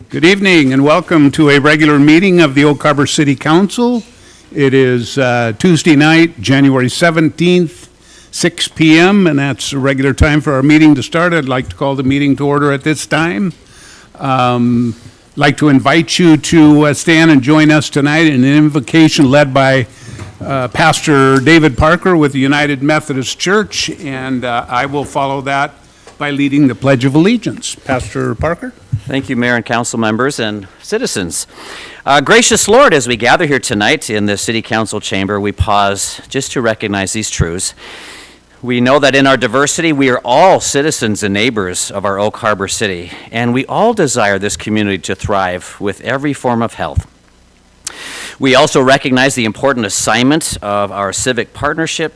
Good evening and welcome to a regular meeting of the Oak Harbor City Council. It is Tuesday night, January 17th, 6 p.m., and that's a regular time for our meeting to start. I'd like to call the meeting to order at this time. I'd like to invite you to stand and join us tonight in an invocation led by Pastor David Parker with the United Methodist Church, and I will follow that by leading the Pledge of Allegiance. Pastor Parker? Thank you, Mayor and Council members and citizens. Gracious Lord, as we gather here tonight in the City Council chamber, we pause just to recognize these truths. We know that in our diversity, we are all citizens and neighbors of our Oak Harbor City, and we all desire this community to thrive with every form of health. We also recognize the important assignment of our civic partnership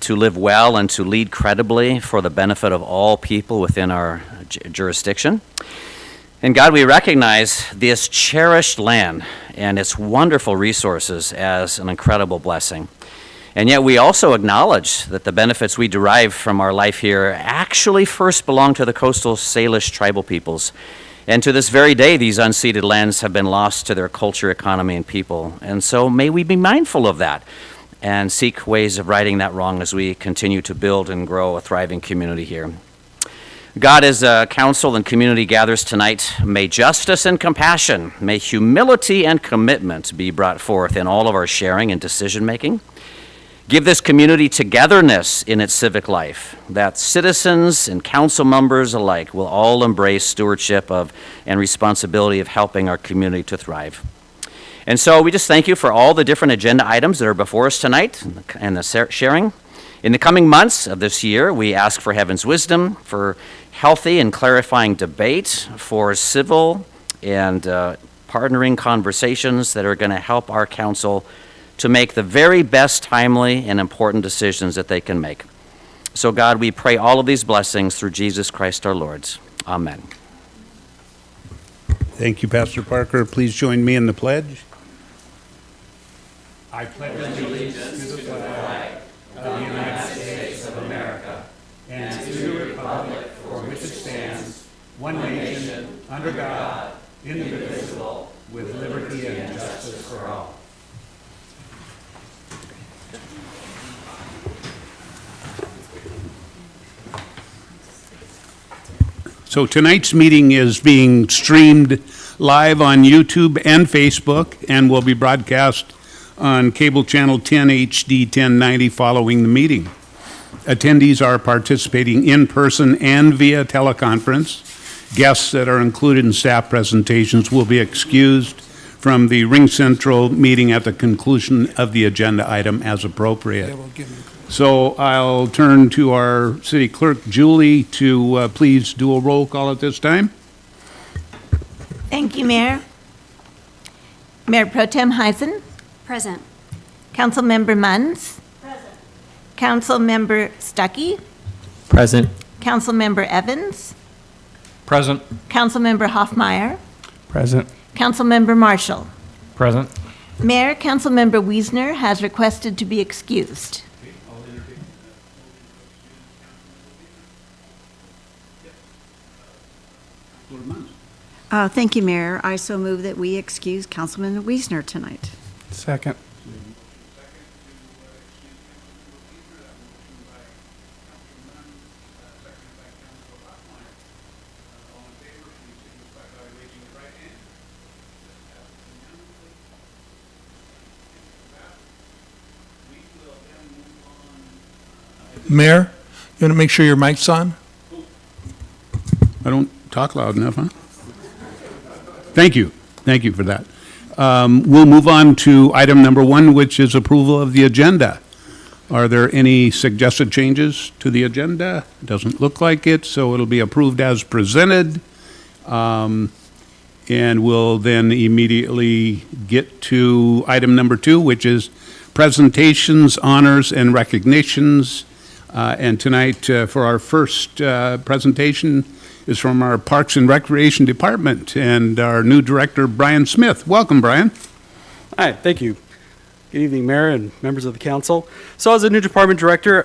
to live well and to lead credibly for the benefit of all people within our jurisdiction. And God, we recognize this cherished land and its wonderful resources as an incredible blessing. And yet we also acknowledge that the benefits we derive from our life here actually first belong to the coastal Salish tribal peoples. And to this very day, these unceded lands have been lost to their culture, economy, and people. And so may we be mindful of that and seek ways of righting that wrong as we continue to build and grow a thriving community here. God, as a council and community gathers tonight, may justice and compassion, may humility and commitment be brought forth in all of our sharing and decision-making. Give this community togetherness in its civic life, that citizens and council members alike will all embrace stewardship of and responsibility of helping our community to thrive. And so we just thank you for all the different agenda items that are before us tonight and the sharing. In the coming months of this year, we ask for heaven's wisdom, for healthy and clarifying debate, for civil and partnering conversations that are going to help our council to make the very best timely and important decisions that they can make. So God, we pray all of these blessings through Jesus Christ our Lord. Amen. Thank you, Pastor Parker. Please join me in the pledge. I pledge allegiance to the flag of the United States of America and to the republic for which it stands, one nation, under God, indivisible, with liberty and justice for all. So tonight's meeting is being streamed live on YouTube and Facebook and will be broadcast on cable channel 10 HD 1090 following the meeting. Attendees are participating in person and via teleconference. Guests that are included in staff presentations will be excused from the Ring Central meeting at the conclusion of the agenda item as appropriate. So I'll turn to our city clerk, Julie, to please do a roll call at this time. Thank you, Mayor. Mayor Pro Tem Heisen. Present. Councilmember Munns. Present. Councilmember Stuckey. Present. Councilmember Evans. Present. Councilmember Hoffmeyer. Present. Councilmember Marshall. Present. Mayor, Councilmember Wiesner has requested to be excused. Thank you, Mayor. I so move that we excuse Councilman Wiesner tonight. Second. Mayor, you want to make sure your mic's on? I don't talk loud enough, huh? Thank you. Thank you for that. We'll move on to item number 1, which is approval of the agenda. Are there any suggested changes to the agenda? Doesn't look like it, so it'll be approved as presented. And we'll then immediately get to item number 2, which is presentations, honors, and recognitions. And tonight, for our first presentation, is from our Parks and Recreation Department and our new director, Brian Smith. Welcome, Brian. Hi, thank you. Good evening, Mayor and members of the council. So as a new department director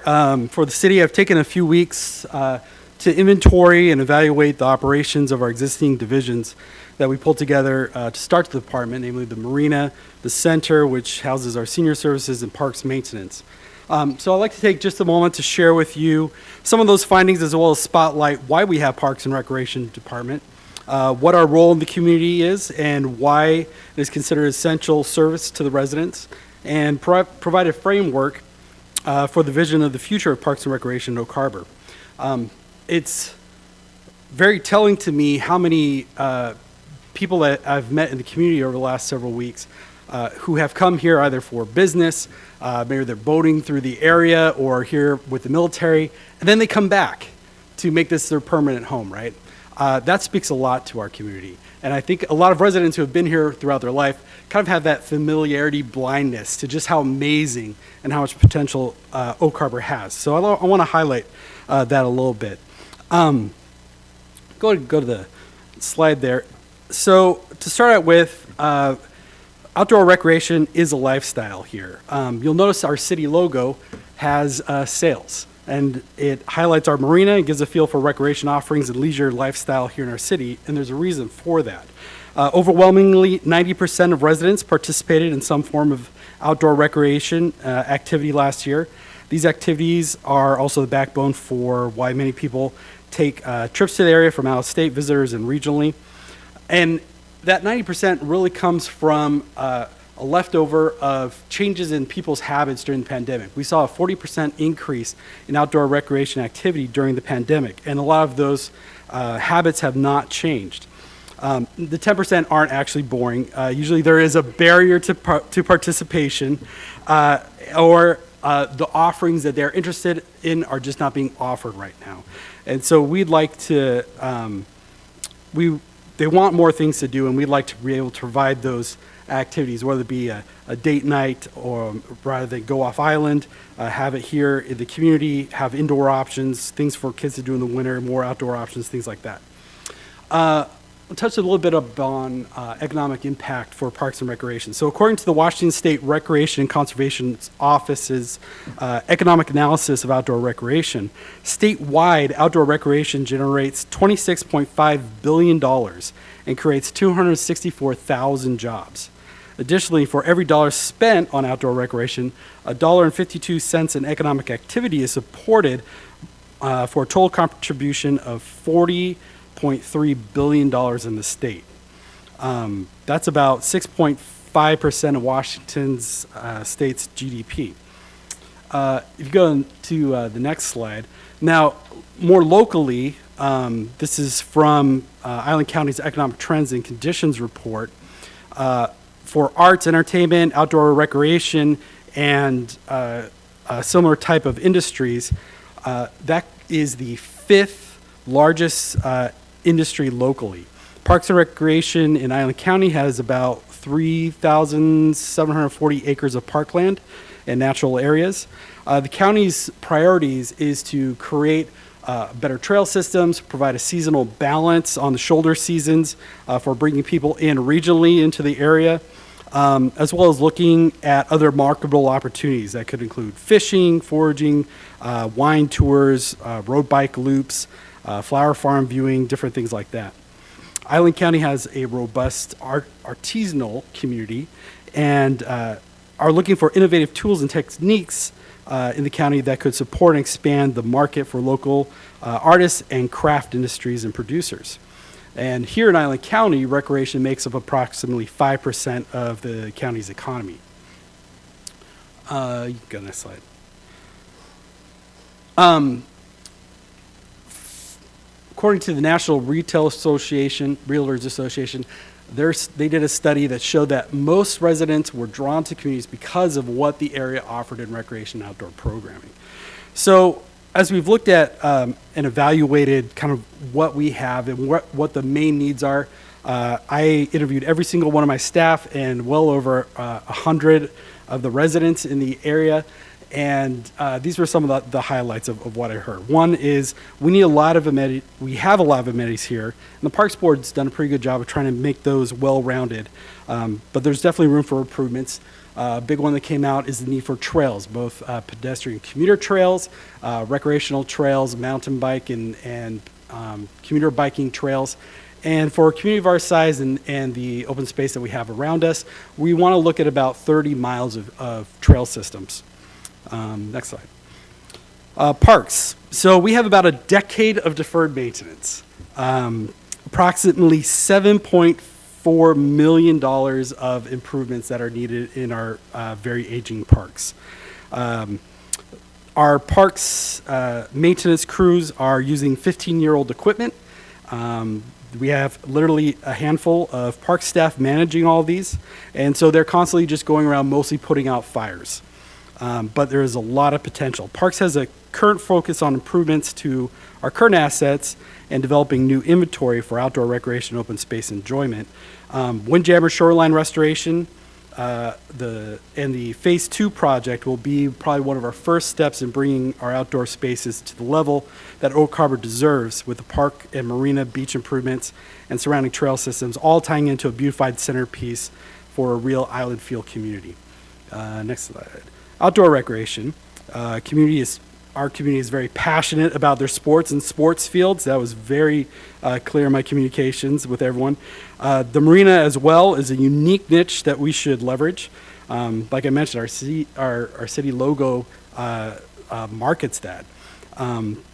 for the city, I've taken a few weeks to inventory and evaluate the operations of our existing divisions that we pulled together to start the department, namely the marina, the center, which houses our senior services, and parks maintenance. So I'd like to take just a moment to share with you some of those findings, as well as spotlight why we have Parks and Recreation Department, what our role in the community is, and why it is considered essential service to the residents, and provide a framework for the vision of the future of Parks and Recreation in Oak Harbor. It's very telling to me how many people that I've met in the community over the last several weeks who have come here either for business, maybe they're boating through the area, or here with the military, and then they come back to make this their permanent home, right? That speaks a lot to our community. And I think a lot of residents who have been here throughout their life kind of have that familiarity blindness to just how amazing and how much potential Oak Harbor has. So I want to highlight that a little bit. Go to the slide there. So to start out with, outdoor recreation is a lifestyle here. You'll notice our city logo has sails, and it highlights our marina and gives a feel for recreation offerings and leisure lifestyle here in our city, and there's a reason for that. Overwhelmingly, 90% of residents participated in some form of outdoor recreation activity last year. These activities are also the backbone for why many people take trips to the area from out of state, visitors, and regionally. And that 90% really comes from a leftover of changes in people's habits during the pandemic. We saw a 40% increase in outdoor recreation activity during the pandemic, and a lot of those habits have not changed. The 10% aren't actually boring. Usually there is a barrier to participation, or the offerings that they're interested in are just not being offered right now. And so we'd like to, they want more things to do, and we'd like to be able to provide those activities, whether it be a date night, or rather than go off island, have it here in the community, have indoor options, things for kids to do in the winter, more outdoor options, things like that. I'll touch a little bit upon economic impact for Parks and Recreation. So according to the Washington State Recreation and Conservation Office's economic analysis of outdoor recreation, statewide outdoor recreation generates $26.5 billion and creates 264,000 jobs. Additionally, for every dollar spent on outdoor recreation, $1.52 in economic activity is supported for a total contribution of $40.3 billion in the state. That's about 6.5% of Washington's state's GDP. If you go to the next slide. Now, more locally, this is from Island County's Economic Trends and Conditions Report. For arts, entertainment, outdoor recreation, and a similar type of industries, that is the fifth largest industry locally. Parks and Recreation in Island County has about 3,740 acres of parkland and natural areas. The county's priorities is to create better trail systems, provide a seasonal balance on the shoulder seasons for bringing people in regionally into the area, as well as looking at other marketable opportunities that could include fishing, foraging, wine tours, road bike loops, flower farm viewing, different things like that. Island County has a robust artisanal community and are looking for innovative tools and techniques in the county that could support and expand the market for local artists and craft industries and producers. And here in Island County, recreation makes up approximately 5% of the county's economy. You can go next slide. According to the National Realtors Association, they did a study that showed that most residents were drawn to communities because of what the area offered in recreation and outdoor programming. So as we've looked at and evaluated kind of what we have and what the main needs are, I interviewed every single one of my staff and well over 100 of the residents in the area. And these were some of the highlights of what I heard. One is we need a lot of amenities. We have a lot of amenities here, and the Parks Board's done a pretty good job of trying to make those well-rounded. But there's definitely room for improvements. A big one that came out is the need for trails, both pedestrian commuter trails, recreational trails, mountain bike and commuter biking trails, And for a community of our size and the open space that we have around us, we want to look at about 30 miles of trail systems. Next slide. Parks. So we have about a decade of deferred maintenance. Approximately $7.4 million of improvements that are needed in our very aging parks. Our parks maintenance crews are using 15-year-old equipment. We have literally a handful of park staff managing all these, and so they're constantly just going around mostly putting out fires. But there is a lot of potential. Parks has a current focus on improvements to our current assets and developing new inventory for outdoor recreation and open space enjoyment. Windjammer shoreline restoration and the Phase 2 project will be probably one of our first steps in bringing our outdoor spaces to the level that Oak Harbor deserves, with the park and marina beach improvements and surrounding trail systems, all tying into a beautified centerpiece for a real island feel community. Next slide. Outdoor recreation. Our community is very passionate about their sports and sports fields. That was very clear in my communications with everyone. The marina as well is a unique niche that we should leverage. Like I mentioned, our city logo markets that.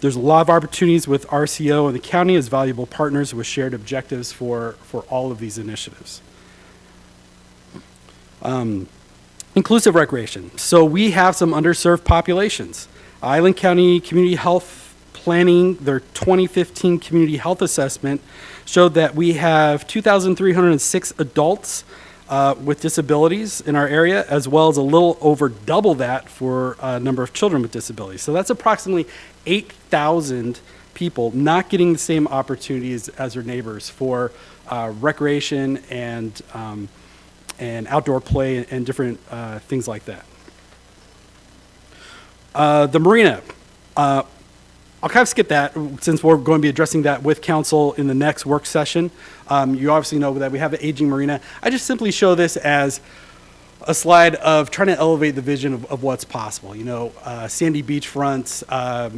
There's a lot of opportunities with RCO and the county as valuable partners with shared objectives for all of these initiatives. Inclusive recreation. So we have some underserved populations. Island County Community Health Planning, their 2015 community health assessment showed that we have 2,306 adults with disabilities in our area, as well as a little over double that for a number of children with disabilities. So that's approximately 8,000 people not getting the same opportunities as their neighbors for recreation and outdoor play and different things like that. The marina. I'll kind of skip that since we're going to be addressing that with council in the next work session. You obviously know that we have an aging marina. I just simply show this as a slide of trying to elevate the vision of what's possible. You know, sandy beach fronts, a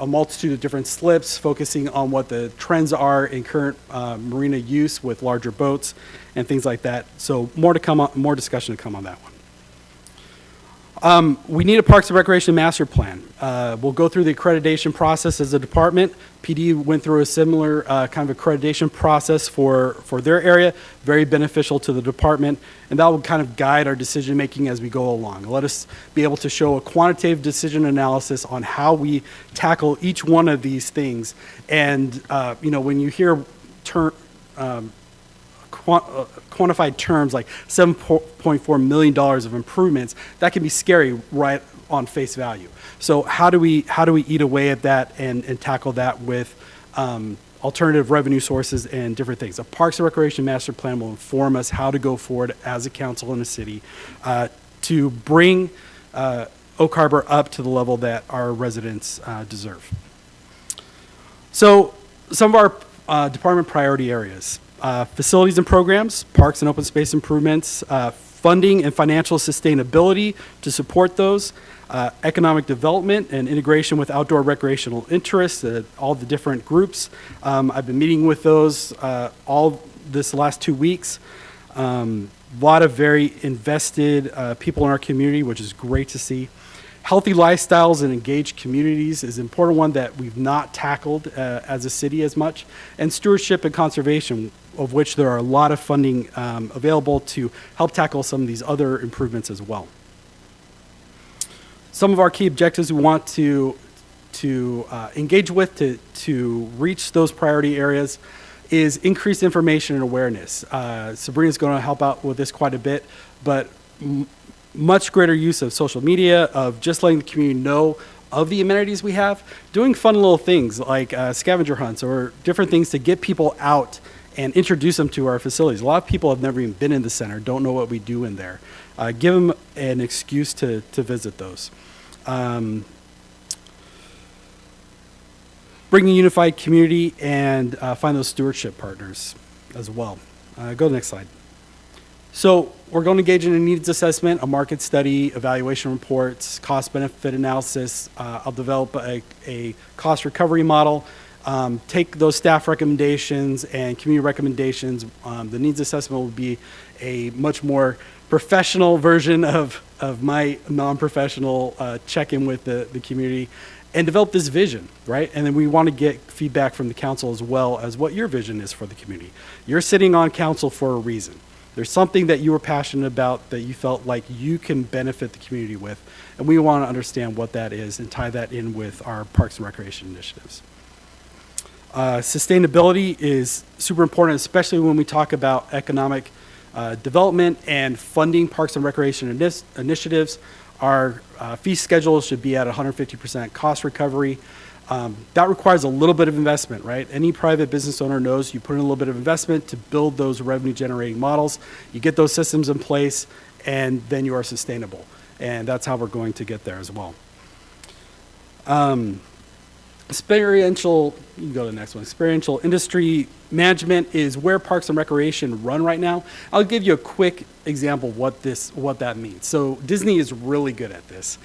multitude of different slips, focusing on what the trends are in current marina use with larger boats and things like that. So more to come, more discussion to come on that one. We need a Parks and Recreation master plan. We'll go through the accreditation process as a department. PD went through a similar kind of accreditation process for their area, very beneficial to the department, and that will kind of guide our decision making as we go along. Let us be able to show a quantitative decision analysis on how we tackle each one of these things. And you know, when you hear quantified terms like $7.4 million of improvements, that can be scary right on face value. So how do we eat away at that and tackle that with alternative revenue sources and different things? A Parks and Recreation master plan will inform us how to go forward as a council and a city to bring Oak Harbor up to the level that our residents deserve. So some of our department priority areas. Facilities and programs, parks and open space improvements, funding and financial sustainability to support those, economic development and integration with outdoor recreational interests, all the different groups. I've been meeting with those all this last 2 weeks. A lot of very invested people in our community, which is great to see. Healthy lifestyles and engaged communities is an important one that we've not tackled as a city as much. And stewardship and conservation, of which there are a lot of funding available to help tackle some of these other improvements as well. Some of our key objectives we want to engage with to reach those priority areas is increased information and awareness. Sabrina's going to help out with this quite a bit, but much greater use of social media, of just letting the community know of the amenities we have, doing fun little things like scavenger hunts or different things to get people out and introduce them to our facilities. A lot of people have never even been in the center, don't know what we do in there. Give them an excuse to visit those. Bring a unified community and find those stewardship partners as well. Go to the next slide. So we're going to engage in a needs assessment, a market study, evaluation reports, cost-benefit analysis. I'll develop a cost recovery model take those staff recommendations and community recommendations. The needs assessment will be a much more professional version of my non-professional check-in with the community, and develop this vision, right? And then we want to get feedback from the council as well as what your vision is for the community. You're sitting on council for a reason. There's something that you were passionate about that you felt like you can benefit the community with, and we want to understand what that is and tie that in with our Parks and Recreation initiatives. Sustainability is super important, especially when we talk about economic development and funding Parks and Recreation initiatives. Our fee schedule should be at 150% cost recovery. That requires a little bit of investment, right? Any private business owner knows you put in a little bit of investment to build those revenue generating models. You get those systems in place, and then you are sustainable. And that's how we're going to get there as well. Experiential, you can go to the next one. Experiential industry management is where Parks and Recreation run right now. I'll give you a quick example of what that means. So Disney is really good at this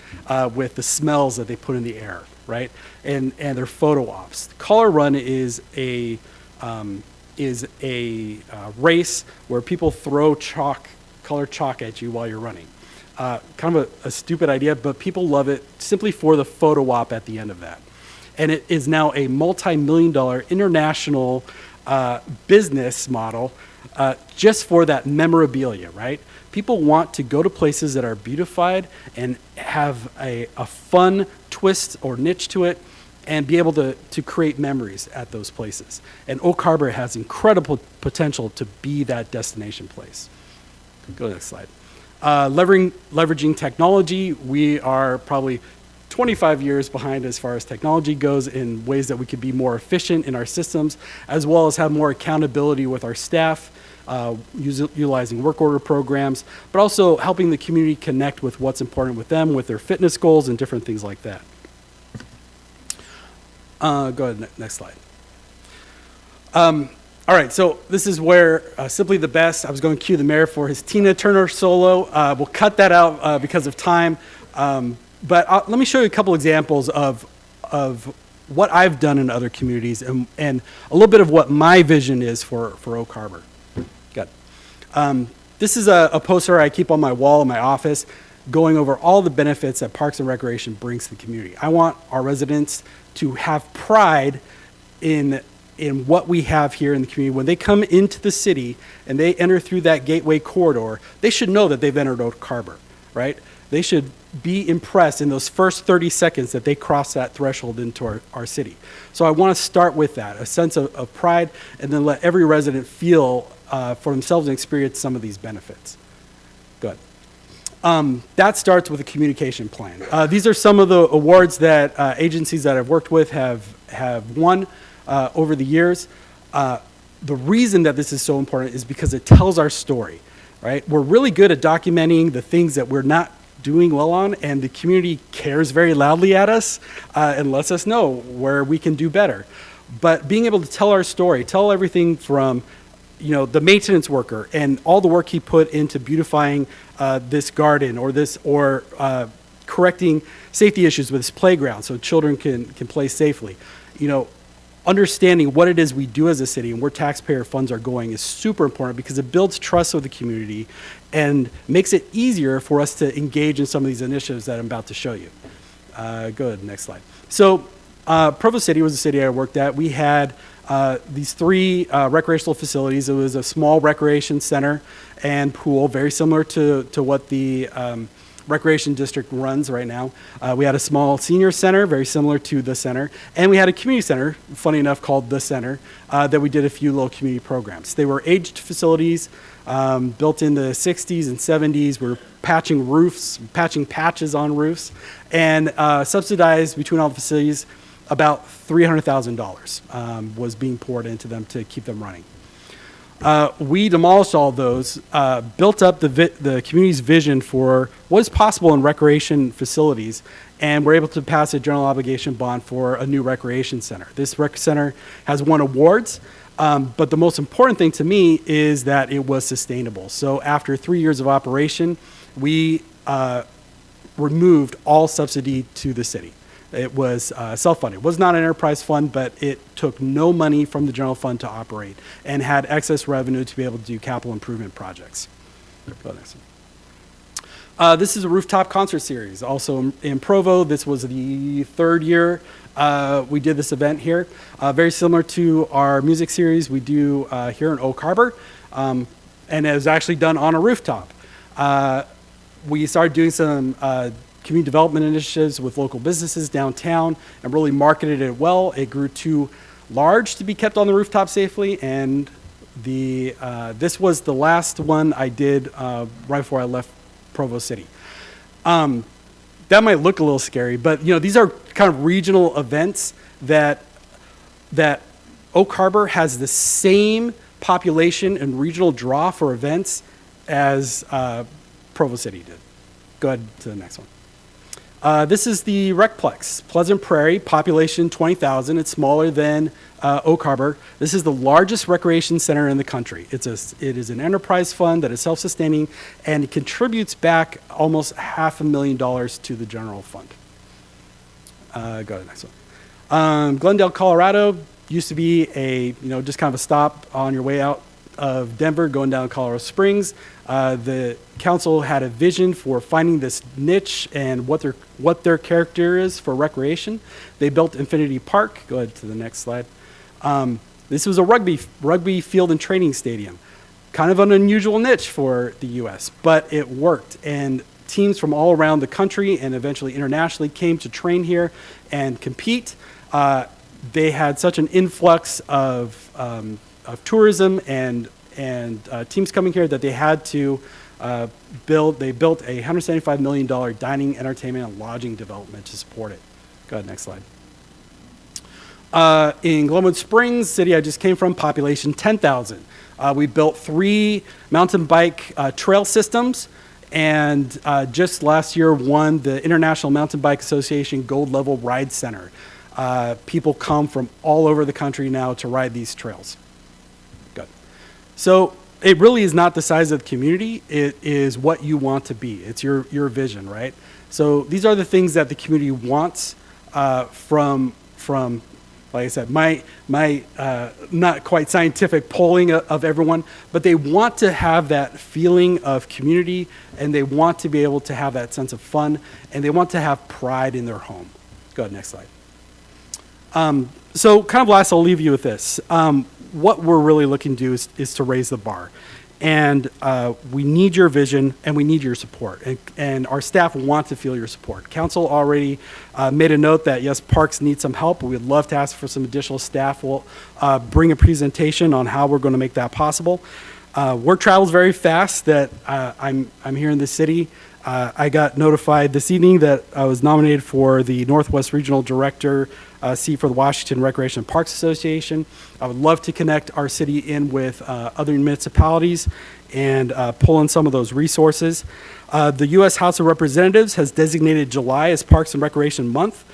with the smells that they put in the air, right? And their photo ops. Color Run is a race where people throw colored chalk at you while you're running. Kind of a stupid idea, but people love it simply for the photo op at the end of that. And it is now a multi-million-dollar international business model just for that memorabilia, right? People want to go to places that are beautified and have a fun twist or niche to it and be able to create memories at those places. And Oak Harbor has incredible potential to be that destination place. Go to the next slide. Leveraging technology, we are probably 25 years behind as far as technology goes in ways that we could be more efficient in our systems, as well as have more accountability with our staff, utilizing work order programs, but also helping the community connect with what's important with them, with their fitness goals and different things like that. Go ahead, next slide. All right, so this is where Simply the Best, I was going to cue the mayor for his Tina Turner solo. We'll cut that out because of time. But let me show you a couple examples of what I've done in other communities and a little bit of what my vision is for Oak Harbor. Good. This is a poster I keep on my wall in my office going over all the benefits that Parks and Recreation brings to the community. I want our residents to have pride in what we have here in the community. When they come into the city and they enter through that gateway corridor, they should know that they've entered Oak Harbor, right? They should be impressed in those first 30 seconds that they cross that threshold into our city. So I want to start with that, a sense of pride, and then let every resident feel for themselves and experience some of these benefits. Good. That starts with a communication plan. These are some of the awards that agencies that I've worked with have won over the years. The reason that this is so important is because it tells our story, right? We're really good at documenting the things that we're not doing well on, and the community cares very loudly at us and lets us know where we can do better. But being able to tell our story, tell everything from the maintenance worker and all the work he put into beautifying this garden or correcting safety issues with this playground so children can play safely. Understanding what it is we do as a city and where taxpayer funds are going is super important because it builds trust with the community and makes it easier for us to engage in some of these initiatives that I'm about to show you. Go ahead, next slide. So Provo City was a city I worked at. We had these 3 recreational facilities. It was a small recreation center and pool, very similar to what the Recreation District runs right now. We had a small senior center, very similar to the center, and we had a community center, funny enough, called the center, that we did a few little community programs. They were aged facilities, built in the 60s and 70s. We were patching roofs, patching patches on roofs, and subsidized between all the facilities about $300,000 was being poured into them to keep them running. We demolished all those, built up the community's vision for what is possible in recreation facilities, and we're able to pass a general obligation bond for a new recreation center. This rec center has won awards, but the most important thing to me is that it was sustainable. So after 3 years of operation, we removed all subsidy to the city. It was self-funded. It was not an enterprise fund, but it took no money from the general fund to operate and had excess revenue to be able to do capital improvement projects. Go next one. This is a rooftop concert series, also in Provo. This was the third year we did this event here. Very similar to our music series we do here in Oak Harbor, and it was actually done on a rooftop. We started doing some community development initiatives with local businesses downtown and really marketed it well. It grew too large to be kept on the rooftop safely, and this was the last one I did right before I left Provo City. That might look a little scary, but these are kind of regional events that Oak Harbor has the same population and regional draw for events as Provo City did. Go ahead to the next one. This is the Recplex, Pleasant Prairie, population 20,000. It's smaller than Oak Harbor. This is the largest recreation center in the country. It is an enterprise fund that is self-sustaining and contributes back almost $500,000 to the general fund. Go to the next one. Glendale, Colorado used to be just kind of a stop on your way out of Denver going down Colorado Springs. The council had a vision for finding this niche and what their character is for recreation. They built Infinity Park. Go ahead to the next slide. This was a rugby field and training stadium. Kind of an unusual niche for the U.S., but it worked. And teams from all around the country and eventually internationally came to train here and compete. They had such an influx of tourism and teams coming here that they had to built a $175 million dining, entertainment, and lodging development to support it. Go ahead, next slide. In Glenwood Springs, city I just came from, population 10,000. We built 3 mountain bike trail systems, and just last year won the International Mountain Bike Association Gold Level Ride Center. People come from all over the country now to ride these trails. Good. So it really is not the size of the community. It is what you want to be. It's your vision, right? So these are the things that the community wants from like I said, my not quite scientific polling of everyone, but they want to have that feeling of community, and they want to be able to have that sense of fun, and they want to have pride in their home. Go ahead, next slide. So kind of last, I'll leave you with this. What we're really looking to do is to raise the bar. And we need your vision, and we need your support. And our staff want to feel your support. Council already made a note that, yes, parks need some help, but we'd love to ask for some additional staff. We'll bring a presentation on how we're going to make that possible. Word travels very fast that I'm here in the city. I got notified this evening that I was nominated for the Northwest Regional Director seat for the Washington Recreation and Parks Association. I would love to connect our city in with other municipalities and pull in some of those resources. The U.S. House of Representatives has designated July as Parks and Recreation Month.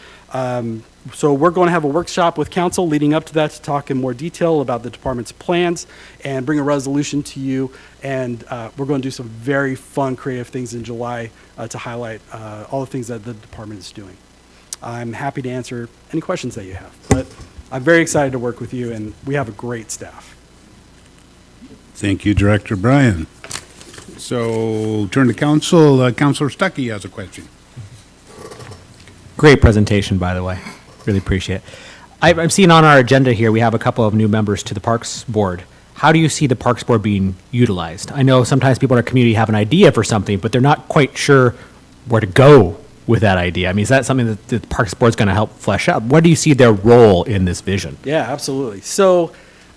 So we're going to have a workshop with council leading up to that to talk in more detail about the department's plans and bring a resolution to you. And we're going to do some very fun, creative things in July to highlight all the things that the department is doing. I'm happy to answer any questions that you have, but I'm very excited to work with you, and we have a great staff. Thank you, Director Bryan. So turn to council. Councilor Stuckey has a question. Great presentation, by the way. Really appreciate it. I'm seeing on our agenda here, we have a couple of new members to the Parks Board. How do you see the Parks Board being utilized? I know sometimes people in our community have an idea for something, but they're not quite sure where to go with that idea. I mean, is that something that the Parks Board is going to help flesh out? What do you see their role in this vision? Yeah, absolutely. So,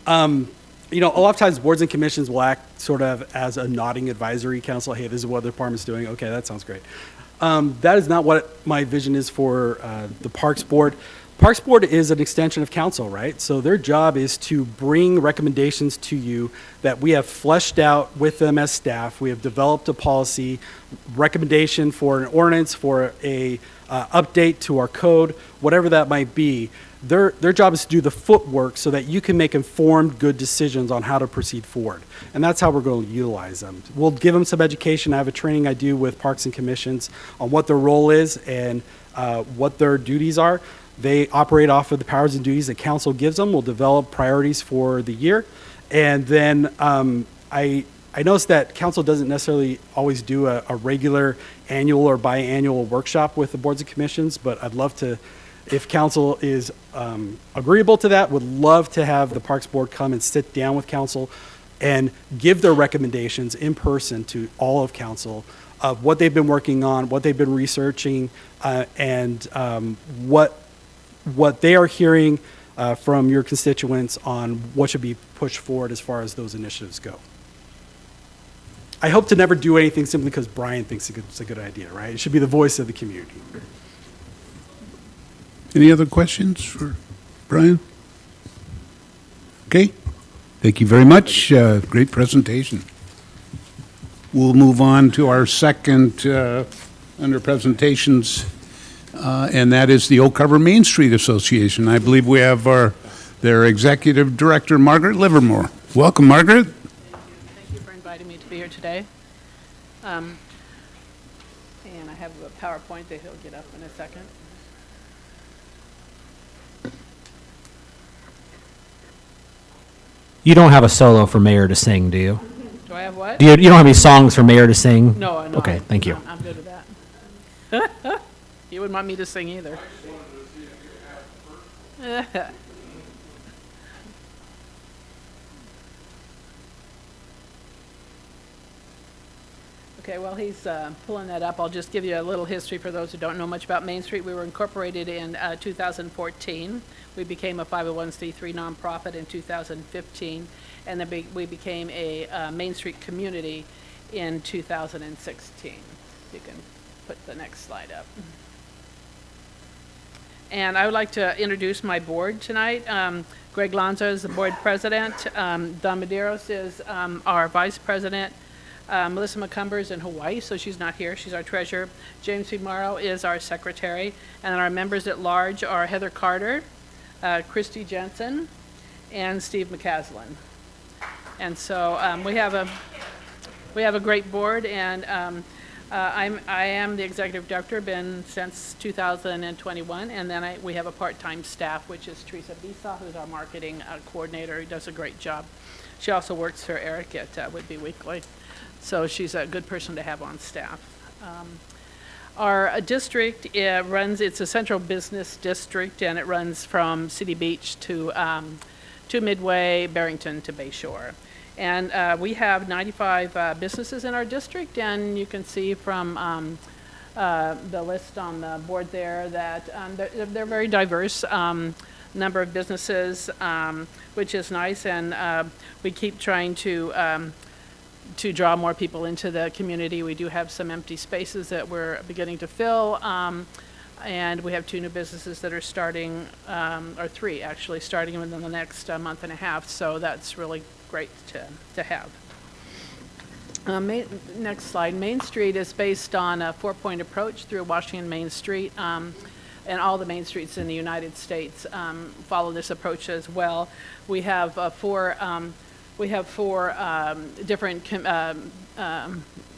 a lot of times boards and commissions will act sort of as a nodding advisory council. Hey, this is what the department's doing. Okay, that sounds great. That is not what my vision is for the Parks Board. Parks Board is an extension of council, right? So their job is to bring recommendations to you that we have fleshed out with them as staff. We have developed a policy, recommendation for an ordinance, for a update to our code, whatever that might be. Their job is to do the footwork so that you can make informed, good decisions on how to proceed forward. And that's how we're going to utilize them. We'll give them some education. I have a training I do with parks and commissions on what their role is, and what their duties are. They operate off of the powers and duties that council gives them. We'll develop priorities for the year. And then I noticed that council doesn't necessarily always do a regular annual or biannual workshop with the boards and commissions, but I'd love to, if council is agreeable to that, would love to have the Parks Board come and sit down with council and give their recommendations in person to all of council of what they've been working on, what they've been researching, and what they are hearing from your constituents on what should be pushed forward as far as those initiatives go. I hope to never do anything simply because Brian thinks it's a good idea, right? It should be the voice of the community. Any other questions for Brian? Okay, thank you very much. Great presentation. We'll move on to our second under presentations, and that is the Oak Harbor Main Street Association. I believe we have their executive director, Margaret Livermore. Welcome, Margaret. Thank you for inviting me to be here today. And I have a PowerPoint that he'll get up in a second. You don't have a solo for Mayor to sing, do you? Do I have what? You don't have any songs for Mayor to sing? No, no. Okay, thank you. I'm good with that. You wouldn't want me to sing either. Okay, while he's pulling that up, I'll just give you a little history for those who don't know much about Main Street. We were incorporated in 2014. We became a 501c3 nonprofit in 2015, and then we became a Main Street community in 2016. You can put the next slide up. And I would like to introduce my board tonight. Greg Lanza is the board president. Don Medeiros is our vice president. Melissa McCumber is in Hawaii, so she's not here. She's our treasurer. James P. Morrow is our secretary. And our members at large are Heather Carter, Christy Jensen, and Steve McCaslin. And so we have a great board, and I am the executive director, been since 2021, and then we have a part-time staff, which is Teresa Bisa, who's our marketing coordinator, who does a great job. She also works for Eric at Would Be Weekly. So she's a good person to have on staff. Our district it's a central business district, and it runs from City Beach to Midway, Barrington to Bayshore. And we have 95 businesses in our district, and you can see from the list on the board there that they're very diverse number of businesses, which is nice, and we keep trying to draw more people into the community. We do have some empty spaces that we're beginning to fill, and we have 2 new businesses that are starting, or 3 actually, starting within the next month and a half, so that's really great to have. Next slide. Main Street is based on a 4-point approach through Washington Main Street, and all the main streets in the United States follow this approach as well. We have 4 different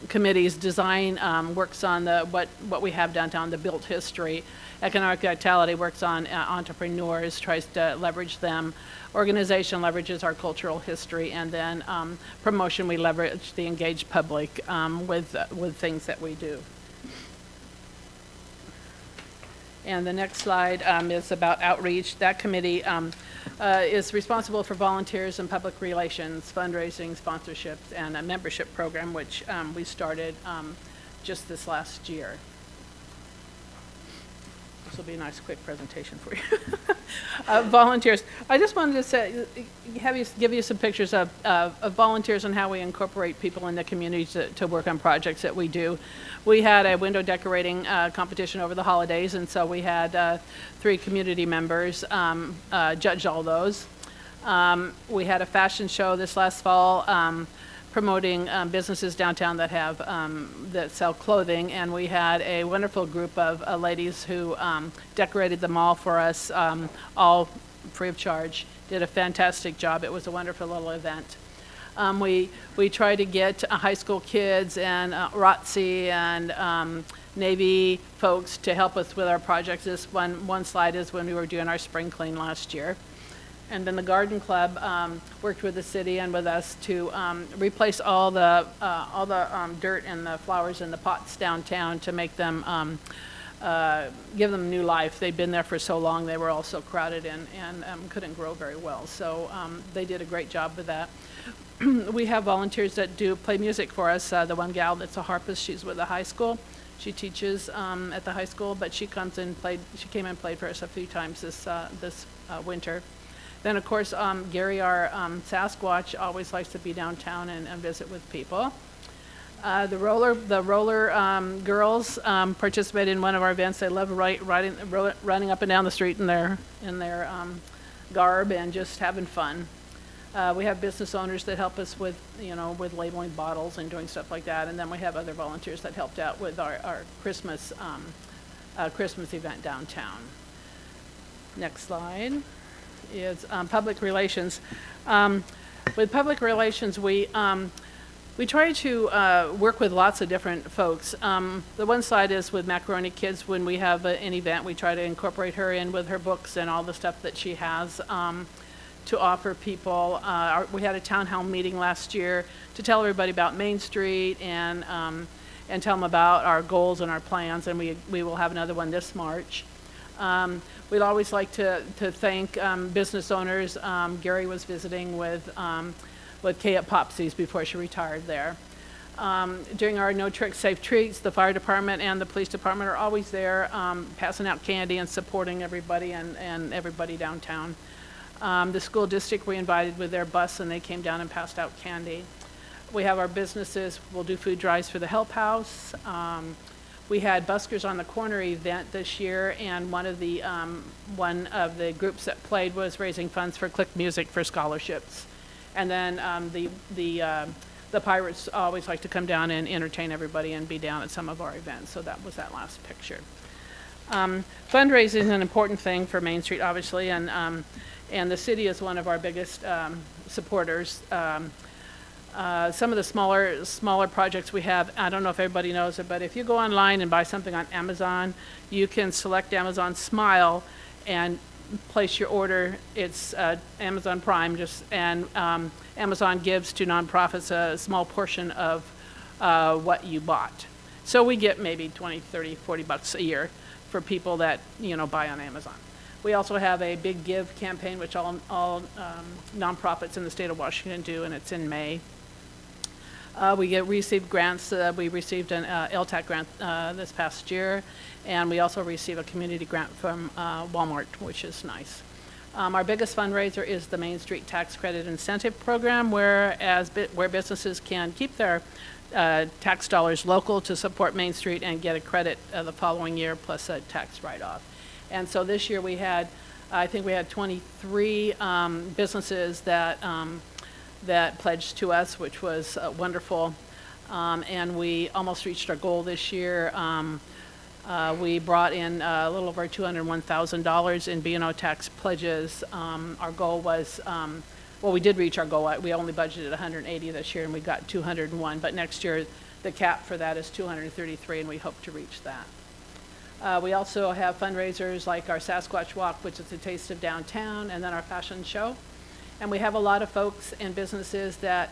committees. Design works on what we have downtown, the built history. Economic Vitality works on entrepreneurs, tries to leverage them. Organization leverages our cultural history, and then promotion, we leverage the engaged public with things that we do. And the next slide is about outreach. That committee is responsible for volunteers and public relations, fundraising, sponsorships, and a membership program, which we started just this last year. This will be a nice, quick presentation for you. Volunteers. I just wanted to give you some pictures of volunteers and how we incorporate people in the community to work on projects that we do. We had a window decorating competition over the holidays, and so we had 3 community members judge all those. We had a fashion show this last fall promoting businesses downtown that have that sell clothing, and we had a wonderful group of ladies who decorated the mall for us, all free of charge. Did a fantastic job. It was a wonderful little event. We try to get high school kids and ROTC and Navy folks to help us with our projects. This one slide is when we were doing our spring clean last year. And then the Garden Club worked with the city and with us to replace all the dirt and the flowers in the pots downtown to make them, give them new life. They'd been there for so long, they were all so crowded and couldn't grow very well. So they did a great job with that. We have volunteers that play music for us. The one gal that's a harpist, she's with the high school. She teaches at the high school, but she came and played for us a few times this winter. Then, of course, Gary, our Sasquatch, always likes to be downtown and visit with people. The roller girls participate in one of our events. They love running up and down the street in their garb and just having fun. We have business owners that help us with labeling bottles and doing stuff like that. And then we have other volunteers that helped out with our Christmas event downtown. Next slide is public relations. With public relations, we try to work with lots of different folks. The one side is with Macaroni Kids. When we have an event, we try to incorporate her in with her books and all the stuff that she has to offer people. We had a town hall meeting last year to tell everybody about Main Street and tell them about our goals and our plans, and we will have another one this March. We'd always like to thank business owners. Gary was visiting with Kay at Popsy's before she retired there. During our No Tricks, Safe Treats, the fire department and the police department are always there passing out candy and supporting everybody and everybody downtown. The school district we invited with their bus, and they came down and passed out candy. We have our businesses. We'll do food drives for the Help House. We had Buskers on the Corner event this year, and one of the groups that played was raising funds for Click Music for scholarships. And then the Pirates always like to come down and entertain everybody and be down at some of our events. So that was that last picture. Fundraising is an important thing for Main Street, obviously, and the city is one of our biggest supporters. Some of the smaller projects we have, I don't know if everybody knows it, but if you go online and buy something on Amazon, you can select Amazon Smile and place your order. It's Amazon Prime, and Amazon gives to nonprofits a small portion of what you bought. So we get maybe 20, 30, 40 bucks a year for people that buy on Amazon. We also have a big give campaign, which all nonprofits in the state of Washington do, and it's in May. We received grants. We received an LTAC grant this past year, and we also received a community grant from Walmart, which is nice. Our biggest fundraiser is the Main Street Tax Credit Incentive Program, where businesses can keep their tax dollars local to support Main Street and get a credit the following year plus a tax write-off. And so this year I think we had 23 businesses that pledged to us, which was wonderful. And we almost reached our goal this year. We brought in a little over $201,000 in B&O tax pledges. Our goal was, we did reach our goal. We only budgeted 180 this year, and we got 201. But next year, the cap for that is 233, and we hope to reach that. We also have fundraisers like our Sasquatch Walk, which is a taste of downtown, and then our fashion show. And we have a lot of folks and businesses that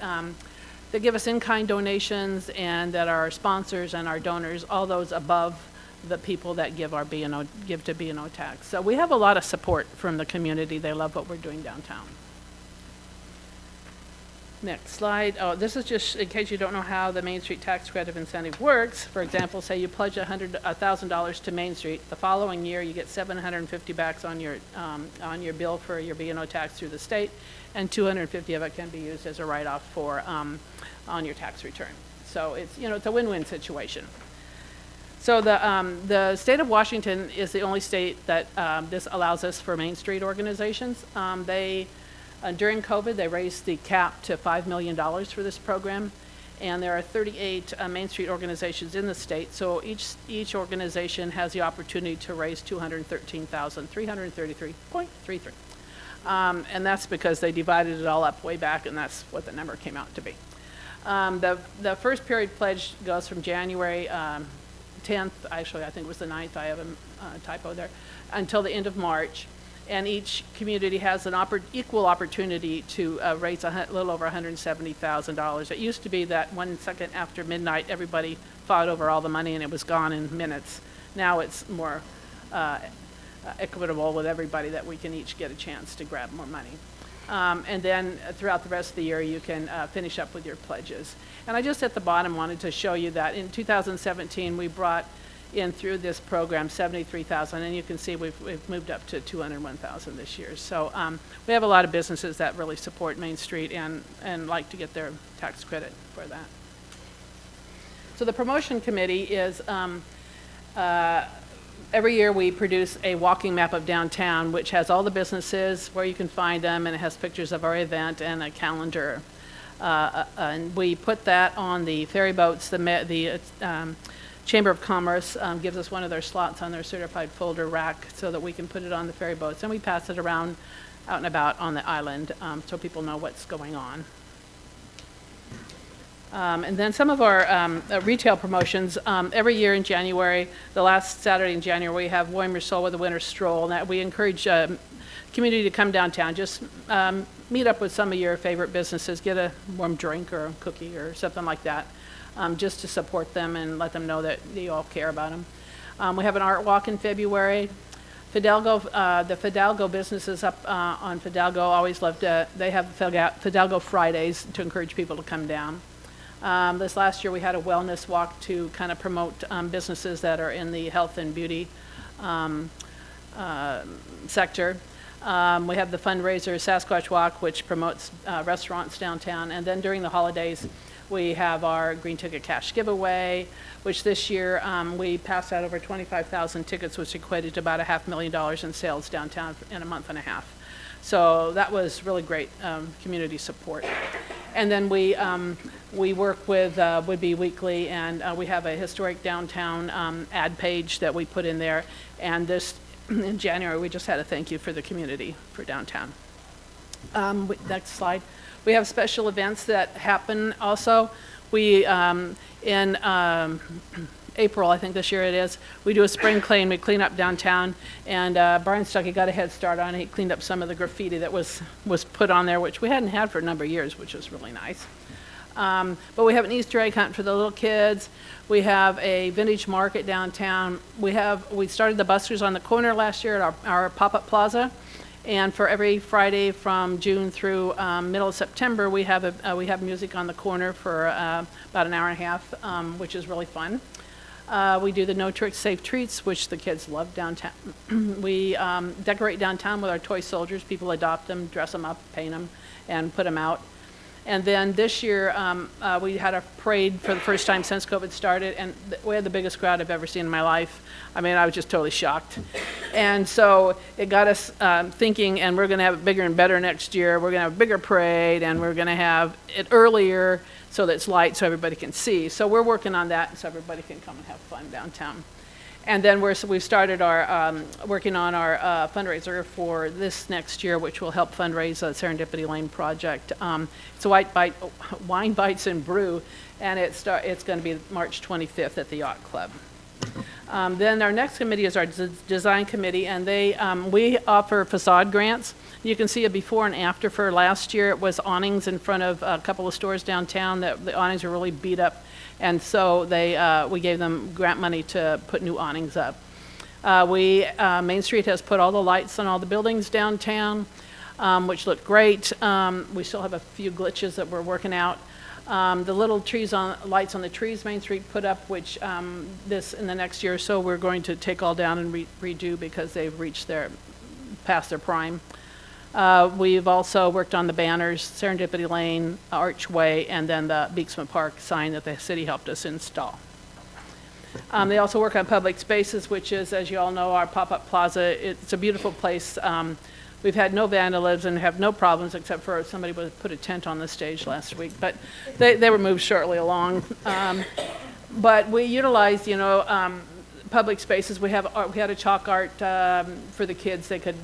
give us in-kind donations and that are our sponsors and our donors, all those above the people that give to B&O tax. So we have a lot of support from the community. They love what we're doing downtown. Next slide. Oh, this is just in case you don't know how the Main Street Tax Credit Incentive works. For example, say you pledge $1,000 to Main Street. The following year, you get $750 back on your bill for your B&O tax through the state, and $250 of it can be used as a write-off for on your tax return. So it's it's a win-win situation. So the state of Washington is the only state that this allows us for Main Street organizations. During COVID, they raised the cap to $5 million for this program, and there are 38 Main Street organizations in the state, so each organization has the opportunity to raise $213,333.33. And that's because they divided it all up way back, and that's what the number came out to be. The first period pledge goes from January 10th, actually, I think it was the 9th, I have a typo there, until the end of March. And each community has an equal opportunity to raise a little over $170,000. It used to be that 1 second after midnight, everybody fought over all the money and it was gone in minutes. Now it's more equitable with everybody, that we can each get a chance to grab more money. And then throughout the rest of the year, you can finish up with your pledges. And I just at the bottom wanted to show you that in 2017, we brought in through this program 73,000, and you can see we've moved up to 201,000 this year. So we have a lot of businesses that really support Main Street and like to get their tax credit for that. So the promotion committee is every year we produce a walking map of downtown, which has all the businesses, where you can find them, and it has pictures of our event and a calendar. And we put that on the ferry boats. The Chamber of Commerce gives us one of their slots on their certified folder rack so that we can put it on the ferry boats, and we pass it around out and about on the island so people know what's going on. And then some of our retail promotions, every year in January, the last Saturday in January, we have Warm Your Soul with a Winter Stroll, and that we encourage community to come downtown. Just meet up with some of your favorite businesses, get a warm drink or a cookie or something like that, just to support them and let them know that you all care about them. We have an art walk in February. Fidalgo, the Fidalgo businesses up on Fidalgo always love to, they have Fidalgo Fridays to encourage people to come down. This last year we had a wellness walk to kind of promote businesses that are in the health and beauty sector. We have the fundraiser Sasquatch Walk, which promotes restaurants downtown. And then during the holidays, we have our Green Ticket Cash giveaway, which this year we passed out over 25,000 tickets, which equated to about $500,000 in sales downtown in a month and a half. So that was really great community support. And then we work with Would Be Weekly, and we have a historic downtown ad page that we put in there. And this in January, we just had a thank you for the community for downtown. Next slide. We have special events that happen also. We, in April, I think this year it is, we do a spring clean. We clean up downtown, and Brian Stuckey got a head start on it. He cleaned up some of the graffiti that was put on there, which we hadn't had for a number of years, which was really nice. But we have an Easter egg hunt for the little kids. We have a vintage market downtown. We started the buskers on the corner last year at our pop-up plaza. And for every Friday from June through middle of September, we have music on the corner for about an hour and a half, which is really fun. We do the No Tricks, Safe Treats, which the kids love downtown. We decorate downtown with our toy soldiers. People adopt them, dress them up, paint them, and put them out. And then this year, we had a parade for the first time since COVID started, and we had the biggest crowd I've ever seen in my life. I mean, I was just totally shocked. And so it got us thinking, and we're going to have it bigger and better next year. We're going to have a bigger parade, and we're going to have it earlier so that it's light so everybody can see. So we're working on that so everybody can come and have fun downtown. And then we've started our working on our fundraiser for this next year, which will help fundraise the Serendipity Lane project. It's a Wine Bites and Brew, and it's going to be March 25th at the Yacht Club. Then our next committee is our design committee, and we offer facade grants. You can see a before and after for last year. It was awnings in front of a couple of stores downtown. The awnings were really beat up. And so we gave them grant money to put new awnings up. Main Street has put all the lights on all the buildings downtown, which look great. We still have a few glitches that we're working out. The little lights on the trees Main Street put up, which in the next year or so we're going to take all down and redo because they've reached past their prime. We've also worked on the banners, Serendipity Lane, Archway, and then the Beaksman Park sign that the city helped us install. They also work on public spaces, which is, as you all know, our pop-up plaza. It's a beautiful place. We've had no vandalism and have no problems except for somebody put a tent on the stage last week, but they were moved shortly along. But we utilized, public spaces. We had a chalk art for the kids. They could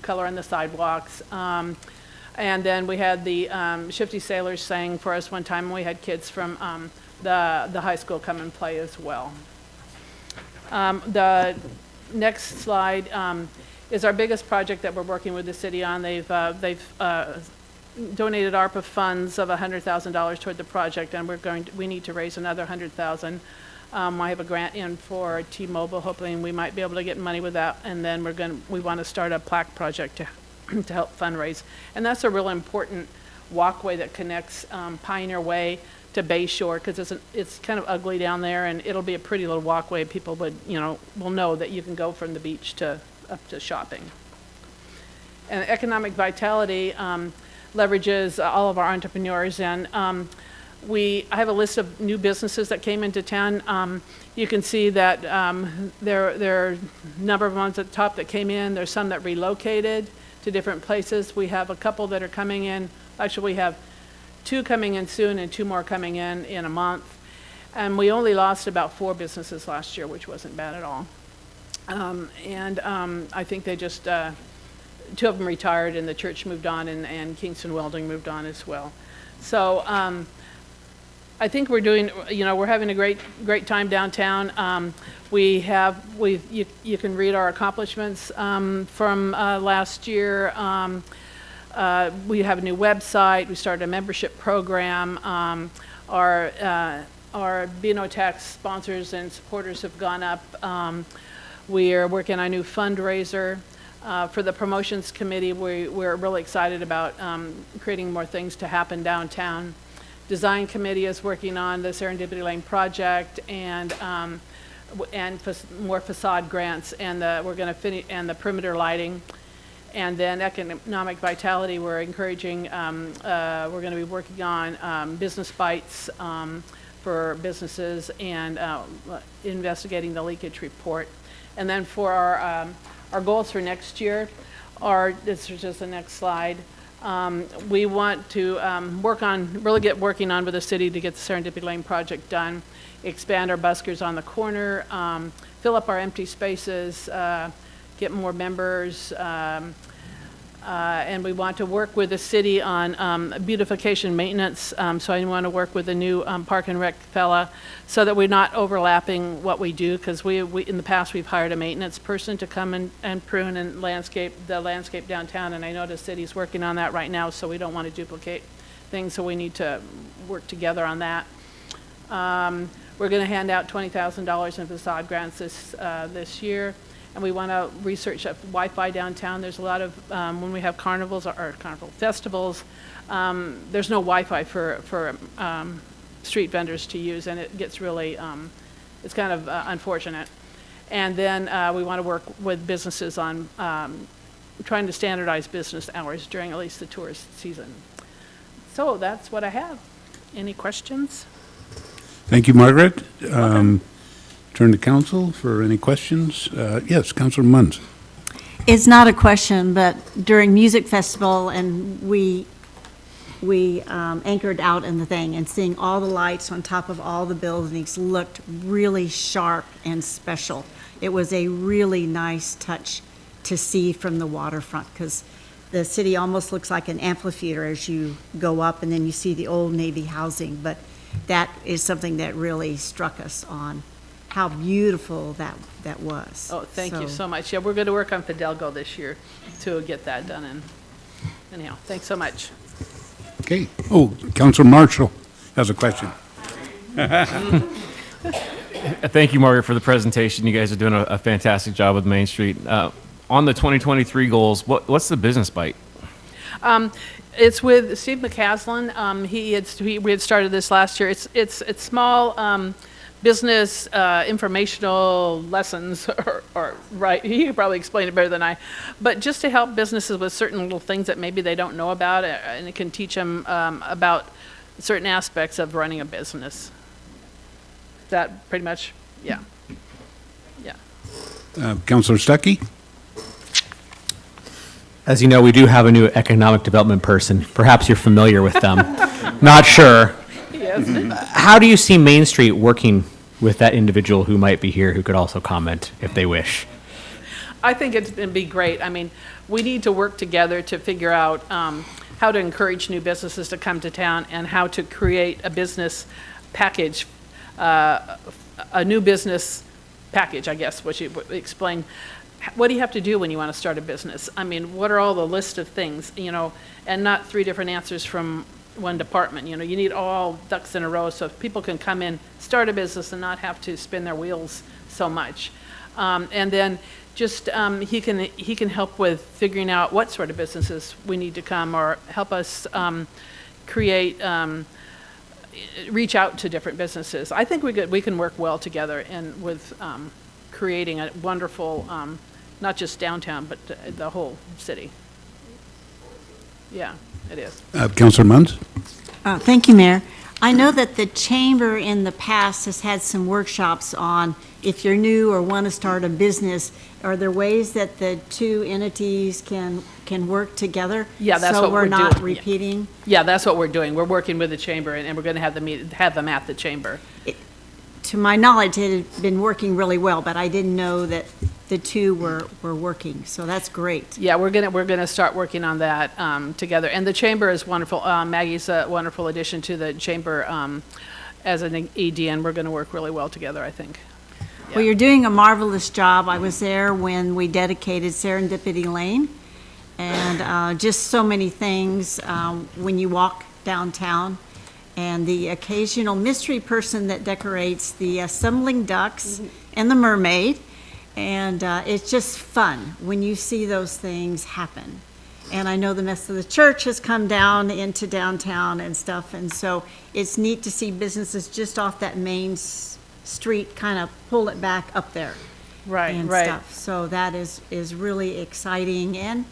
color on the sidewalks. And then we had the Shifty Sailors sang for us one time, and we had kids from the high school come and play as well. The next slide is our biggest project that we're working with the city on. They've donated ARPA funds of $100,000 toward the project, and we need to raise another $100,000. I have a grant in for T-Mobile, hoping we might be able to get money with that, and then we want to start a plaque project to help fundraise. And that's a real important walkway that connects Pioneer Way to Bay Shore, because it's kind of ugly down there, and it'll be a pretty little walkway. People will know that you can go from the beach up to shopping. And economic vitality leverages all of our entrepreneurs, and I have a list of new businesses that came into town. You can see that there are a number of ones at the top that came in. There's some that relocated to different places. We have a couple that are coming in. Actually, we have 2 coming in soon and 2 more coming in a month. And we only lost about 4 businesses last year, which wasn't bad at all. I think they just, 2 of them retired, and the church moved on, and Kingston Welding moved on as well. So I think we're having a great time downtown. You can read our accomplishments from last year. We have a new website. We started a membership program. Our B&O tax sponsors and supporters have gone up. We are working on a new fundraiser. For the promotions committee, we're really excited about creating more things to happen downtown. Design committee is working on the Serendipity Lane project and more facade grants, and we're going to finish, and the perimeter lighting. And then economic vitality, we're encouraging, we're going to be working on business bites for businesses and investigating the leakage report. And then for our goals for next year this is just the next slide. We want to really get working on with the city to get the Serendipity Lane project done, expand our buskers on the corner, fill up our empty spaces, get more members, and we want to work with the city on beautification maintenance. So I want to work with the new Park and Rec fella so that we're not overlapping what we do, because we in the past we've hired a maintenance person to come and prune and landscape downtown, and I know the city's working on that right now, so we don't want to duplicate things, so we need to work together on that. We're going to hand out $20,000 in facade grants this year. And we want to research Wi-Fi downtown. There's a lot of, when we have carnivals or carnival festivals, there's no Wi-Fi for street vendors to use, and it gets really, it's kind of unfortunate. And then we want to work with businesses on trying to standardize business hours during at least the tourist season. So that's what I have. Any questions? Thank you, Margaret. Turn to council for any questions. Yes, Councilor Munns. It's not a question, but during music festival, and we anchored out in the thing, and seeing all the lights on top of all the buildings looked really sharp and special. It was a really nice touch to see from the waterfront, because the city almost looks like an amphitheater as you go up, and then you see the old Navy housing. But that is something that really struck us on how beautiful that was. Oh, thank you so much. Yeah, we're going to work on Fidelgo this year to get that done. And anyhow, thanks so much. Okay. Oh, Councilor Marshall has a question. Thank you, Margaret, for the presentation. You guys are doing a fantastic job with Main Street. On the 2023 goals, what's the business bite? It's with Steve McCaslin. We had started this last year. It's small business informational lessons, or right, he could probably explain it better than I, but just to help businesses with certain little things that maybe they don't know about, and it can teach them about certain aspects of running a business. Is that pretty much? Yeah. Councilor Stuckey? As you know, we do have a new economic development person. Perhaps you're familiar with them. Not sure. Yes. How do you see Main Street working with that individual who might be here, who could also comment if they wish? I think it's going to be great. I mean, we need to work together to figure out how to encourage new businesses to come to town and how to create a business package, a new business package, I guess, which you explain. What do you have to do when you want to start a business? I mean, what are all the list of things, and not 3 different answers from one department. You need all ducks in a row so people can come in, start a business, and not have to spin their wheels so much. And then just he can help with figuring out what sort of businesses we need to come, or help us create, reach out to different businesses. I think we can work well together and with creating a wonderful, not just downtown, but the whole city. Yeah, it is. Councilor Munns? Thank you, Mayor. I know that the chamber in the past has had some workshops on if you're new or want to start a business, are there ways that the 2 entities can work together? Yeah, that's what we're So we're not doing. repeating? Yeah, that's what we're doing. We're working with the chamber, and we're going to have them at the chamber. To my knowledge, it had been working really well, but I didn't know that the 2 were working, so that's great. Yeah, we're gonna start working on that together. And the chamber is wonderful. Maggie's a wonderful addition to the chamber as an ED, and we're gonna work really well together, I think. Well, you're doing a marvelous job. I was there when we dedicated Serendipity Lane, and just so many things when you walk downtown. And the occasional mystery person that decorates the assembling ducks and the mermaid. And it's just fun when you see those things happen. And I know the rest of the church has come down into downtown and stuff. And so it's neat to see businesses just off that main street kind of pull it back up there. Right, And right. stuff. So that is really exciting and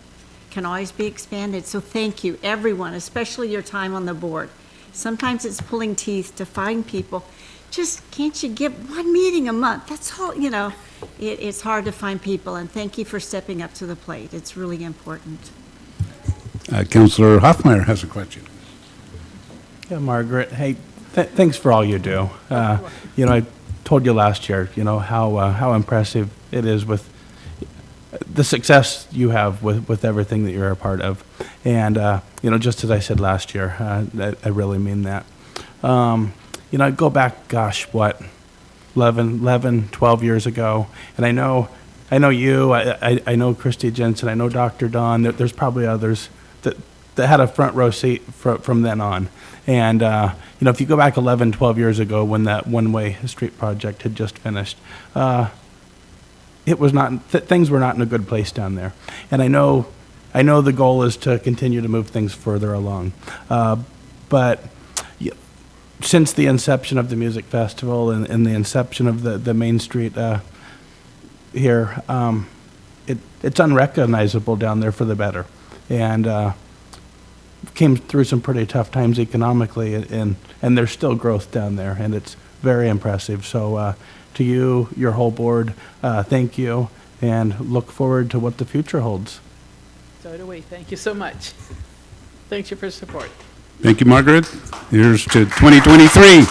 can always be expanded. So thank you, everyone, especially your time on the board. Sometimes it's pulling teeth to find people. Just can't you give 1 meeting a month? That's all, it's hard to find people, and thank you for stepping up to the plate. It's really important. Councilor Hoffmeyer has a question. Yeah, Margaret, hey, thanks for all you do. I told you last year, how impressive it is with the success you have with everything that you're a part of. And, just as I said last year, I really mean that. I go back, 11, 12 years ago, and I know you, I know Christy Jensen, I know Dr. Don, there's probably others that had a front row seat from then on. And, if you go back 11, 12 years ago when that one-way street project had just finished, it was not, things were not in a good place down there. And I know the goal is to continue to move things further along. But since the inception of the music festival and the inception of the Main Street here, it's unrecognizable down there for the better. And came through some pretty tough times economically, and there's still growth down there, and it's very impressive. So to you, your whole board, thank you, and look forward to what the future holds. So do we. Thank you so much. Thank you for support. Thank you, Margaret. Here's to 2023.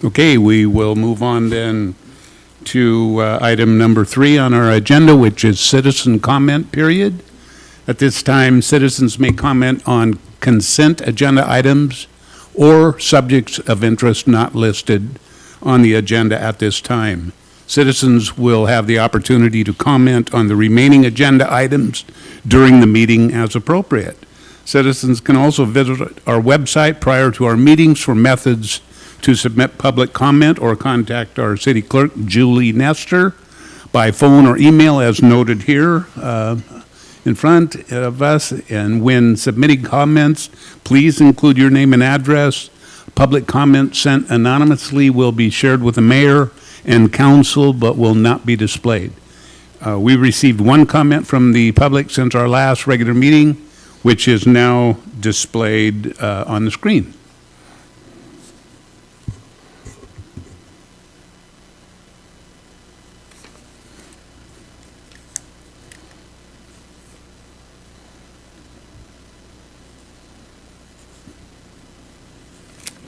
Okay, we will move on then to item number 3 on our agenda, which is citizen comment period. At this time, citizens may comment on consent agenda items or subjects of interest not listed on the agenda at this time. Citizens will have the opportunity to comment on the remaining agenda items during the meeting as appropriate. Citizens can also visit our website prior to our meetings for methods to submit public comment or contact our city clerk, Julie Nestor, by phone or email as noted here in front of us. And when submitting comments, please include your name and address. Public comment sent anonymously will be shared with the mayor and council, but will not be displayed. We received 1 comment from the public since our last regular meeting, which is now displayed on the screen.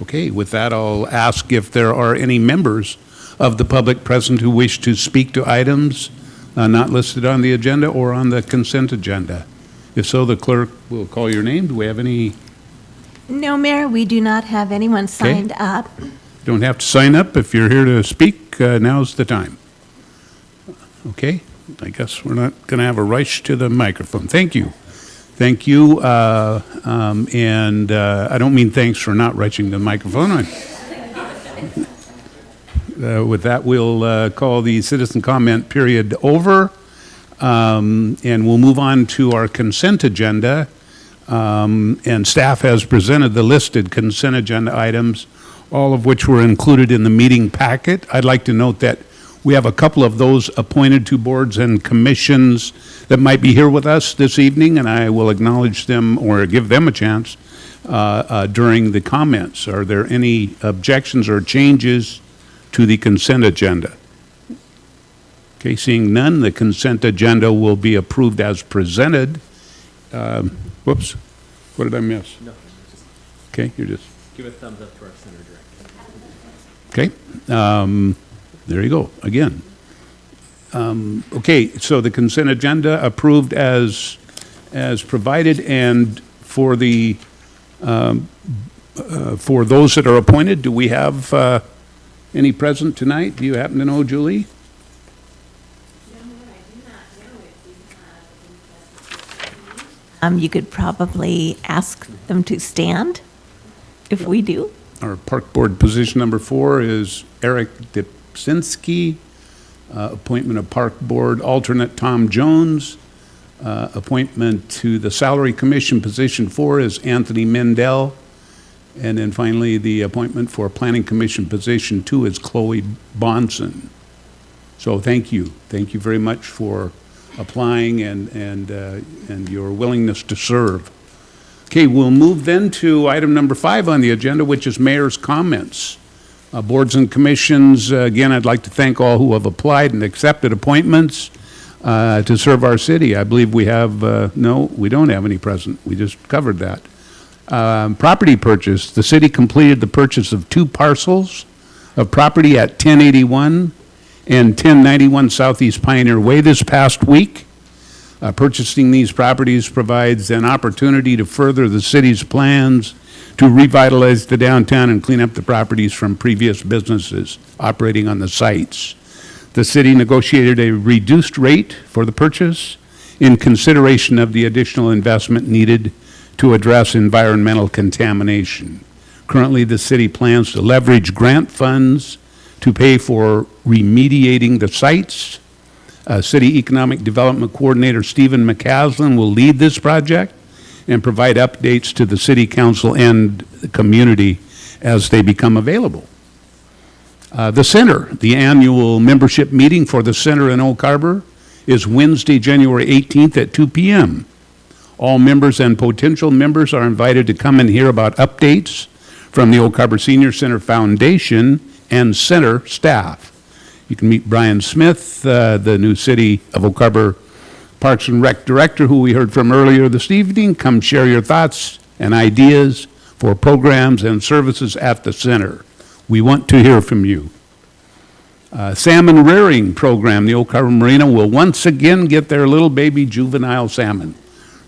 Okay, with that, I'll ask if there are any members of the public present who wish to speak to items not listed on the agenda or on the consent agenda? If so, the clerk will call your name. Do we have any? No, Mayor, we do not have anyone signed up. Don't have to sign up. If you're here to speak, now's the time. Okay, I guess we're not going to have a rush to the microphone. Thank you. Thank you. And I don't mean thanks for not rushing the microphone. With that, we'll call the citizen comment period over. And we'll move on to our consent agenda. And staff has presented the listed consent agenda items, all of which were included in the meeting packet. I'd like to note that we have a couple of those appointed to boards and commissions that might be here with us this evening, and I will acknowledge them or give them a chance during the comments. Are there any objections or changes to the consent agenda? Okay, seeing none, the consent agenda will be approved as presented. Whoops, what did I miss? No. Okay, you're just. Give a thumbs up to our center director. Okay, there you go, again. Okay, so the consent agenda approved as provided, and for the, for those that are appointed, do we have any present tonight? Do you happen to know, Julie? You could probably ask them to stand if we do. Our park board position number 4 is Eric Dipzinski. Appointment of park board alternate Tom Jones. Appointment to the salary commission position 4 is Anthony Mendel. And then finally, the appointment for planning commission position 2 is Chloe Bonsen. So thank you. Thank you very much for applying and your willingness to serve. Okay, we'll move then to item number 5 on the agenda, which is mayor's comments. Boards and commissions, again, I'd like to thank all who have applied and accepted appointments to serve our city. I believe we have, no, we don't have any present. We just covered that. Property purchase. The city completed the purchase of 2 parcels of property at 1081 and 1091 Southeast Pioneer Way this past week. Purchasing these properties provides an opportunity to further the city's plans to revitalize the downtown and clean up the properties from previous businesses operating on the sites. The city negotiated a reduced rate for the purchase in consideration of the additional investment needed to address environmental contamination. Currently, the city plans to leverage grant funds to pay for remediating the sites. City Economic Development Coordinator Stephen McCaslin will lead this project and provide updates to the City Council and the community as they become available. The Center, the annual membership meeting for the Center in Oak Harbor, is Wednesday, January 18th at 2 p.m. All members and potential members are invited to come and hear about updates from the Oak Harbor Senior Center Foundation and Center staff. You can meet Brian Smith, the new City of Oak Harbor Parks and Rec Director, who we heard from earlier this evening. Come share your thoughts and ideas for programs and services at the center. We want to hear from you. Salmon rearing program. The Oak Harbor Marina will once again get their little baby juvenile salmon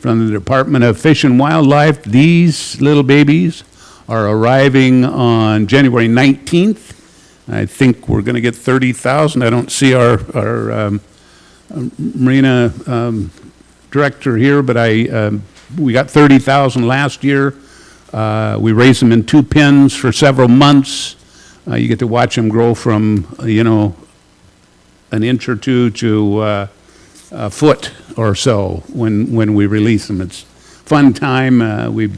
from the Department of Fish and Wildlife. These little babies are arriving on January 19th. I think we're going to get 30,000. I don't see our marina director here, but we got 30,000 last year. We raised them in 2 pens for several months. You get to watch them grow from, an inch or 2 to a foot or so when we release them. It's fun time. We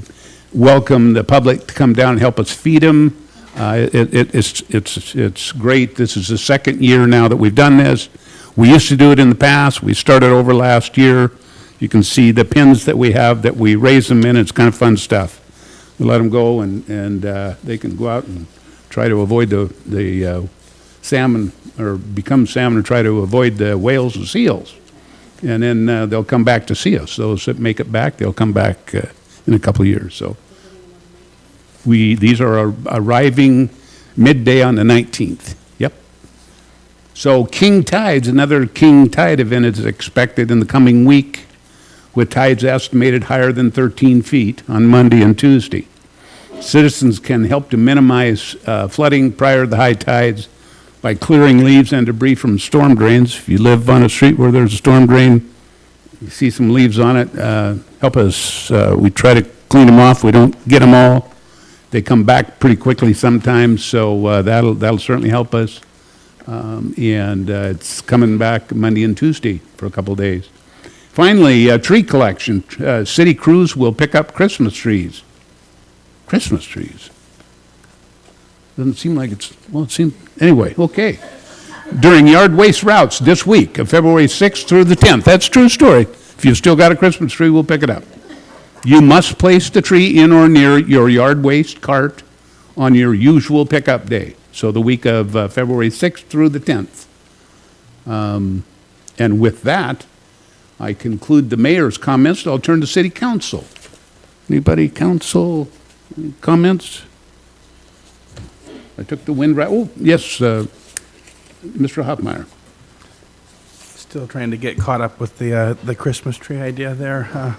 welcome the public to come down and help us feed them. It's great. This is the 2nd year now that we've done this. We used to do it in the past. We started over last year. You can see the pens that we have that we raise them in. It's kind of fun stuff. We let them go and they can go out and try to avoid the salmon or become salmon or try to avoid the whales and seals. And then they'll come back to see us. Those that make it back, they'll come back in a couple of years. So these are arriving midday on the 19th. Yep. So king tides, another king tide event is expected in the coming week, with tides estimated higher than 13 feet on Monday and Tuesday. Citizens can help to minimize flooding prior to the high tides by clearing leaves and debris from storm drains. If you live on a street where there's a storm drain, you see some leaves on it, help us. We try to clean them off. We don't get them all. They come back pretty quickly sometimes, so that'll certainly help us. And it's coming back Monday and Tuesday for a couple of days. Finally, tree collection. City crews will pick up Christmas trees. Christmas trees. Doesn't seem like it's, well, it seems, anyway, okay. During yard waste routes this week of February 6th through the 10th. That's a true story. If you've still got a Christmas tree, we'll pick it up. You must place the tree in or near your yard waste cart on your usual pickup day. So the week of February 6th through the 10th. And with that, I conclude the mayor's comments. I'll turn to city council. Anybody, council, any comments? I took the wind right. Oh, yes, Mr. Hoffmeyer. Still trying to get caught up with the Christmas tree idea there.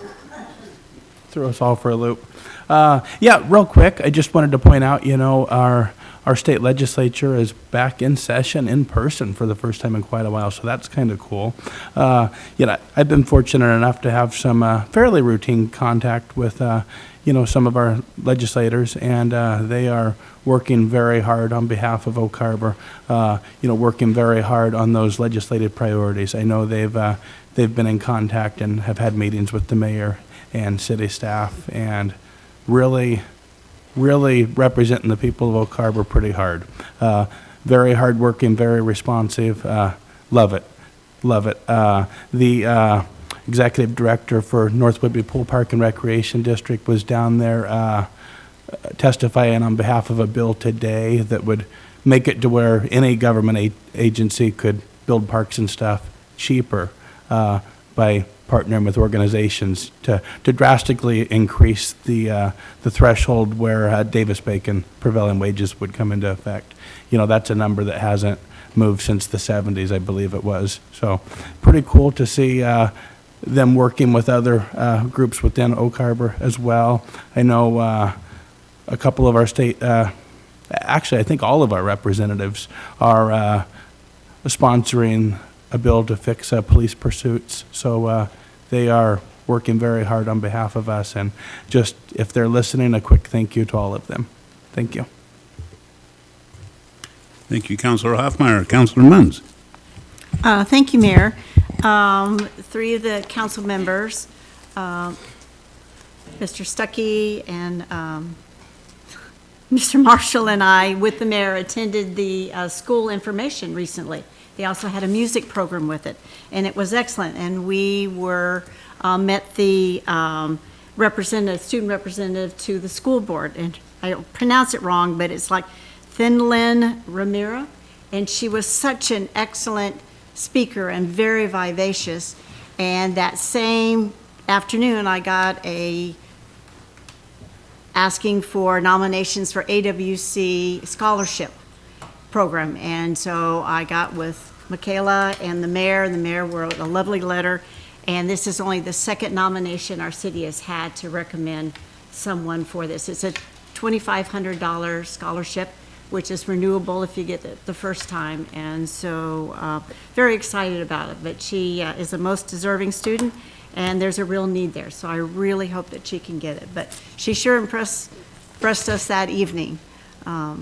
Throw us all for a loop. Yeah, real quick, I just wanted to point out, our state legislature is back in session in person for the first time in quite a while, so that's kind of cool. I've been fortunate enough to have some fairly routine contact with, some of our legislators, and they are working very hard on behalf of Oak Harbor, working very hard on those legislative priorities. I know they've been in contact and have had meetings with the mayor and city staff, and really representing the people of Oak Harbor pretty hard. Very hardworking, very responsive. Love it. The executive director for North Whitby Pool Park and Recreation District was down there testifying on behalf of a bill today that would make it to where any government agency could build parks and stuff cheaper by partnering with organizations to drastically increase the threshold where Davis-Bacon prevailing wages would come into effect. That's a number that hasn't moved since the 70s, I believe it was. So pretty cool to see them working with other groups within Oak Harbor as well. I know a couple of our state, actually I think all of our representatives are sponsoring a bill to fix police pursuits. So they are working very hard on behalf of us. And just, if they're listening, a quick thank you to all of them. Thank you. Thank you, Councilor Hoffmeyer. Councilor Munns. Thank you, Mayor. Three of the council members, Mr. Stuckey and Mr. Marshall and I, with the mayor, attended the school information recently. They also had a music program with it, and it was excellent. And we met the student representative to the school board, and I don't pronounce it wrong, but it's like Thinlin Ramira, and she was such an excellent speaker and very vivacious. And that same afternoon, I got asking for nominations for AWC scholarship program. And so I got with Michaela and the mayor wrote a lovely letter. And this is only the second nomination our city has had to recommend someone for this. It's a $2,500 scholarship, which is renewable if you get it the first time. And so very excited about it. But she is the most deserving student, and there's a real need there. So I really hope that she can get it. But she sure impressed us that evening.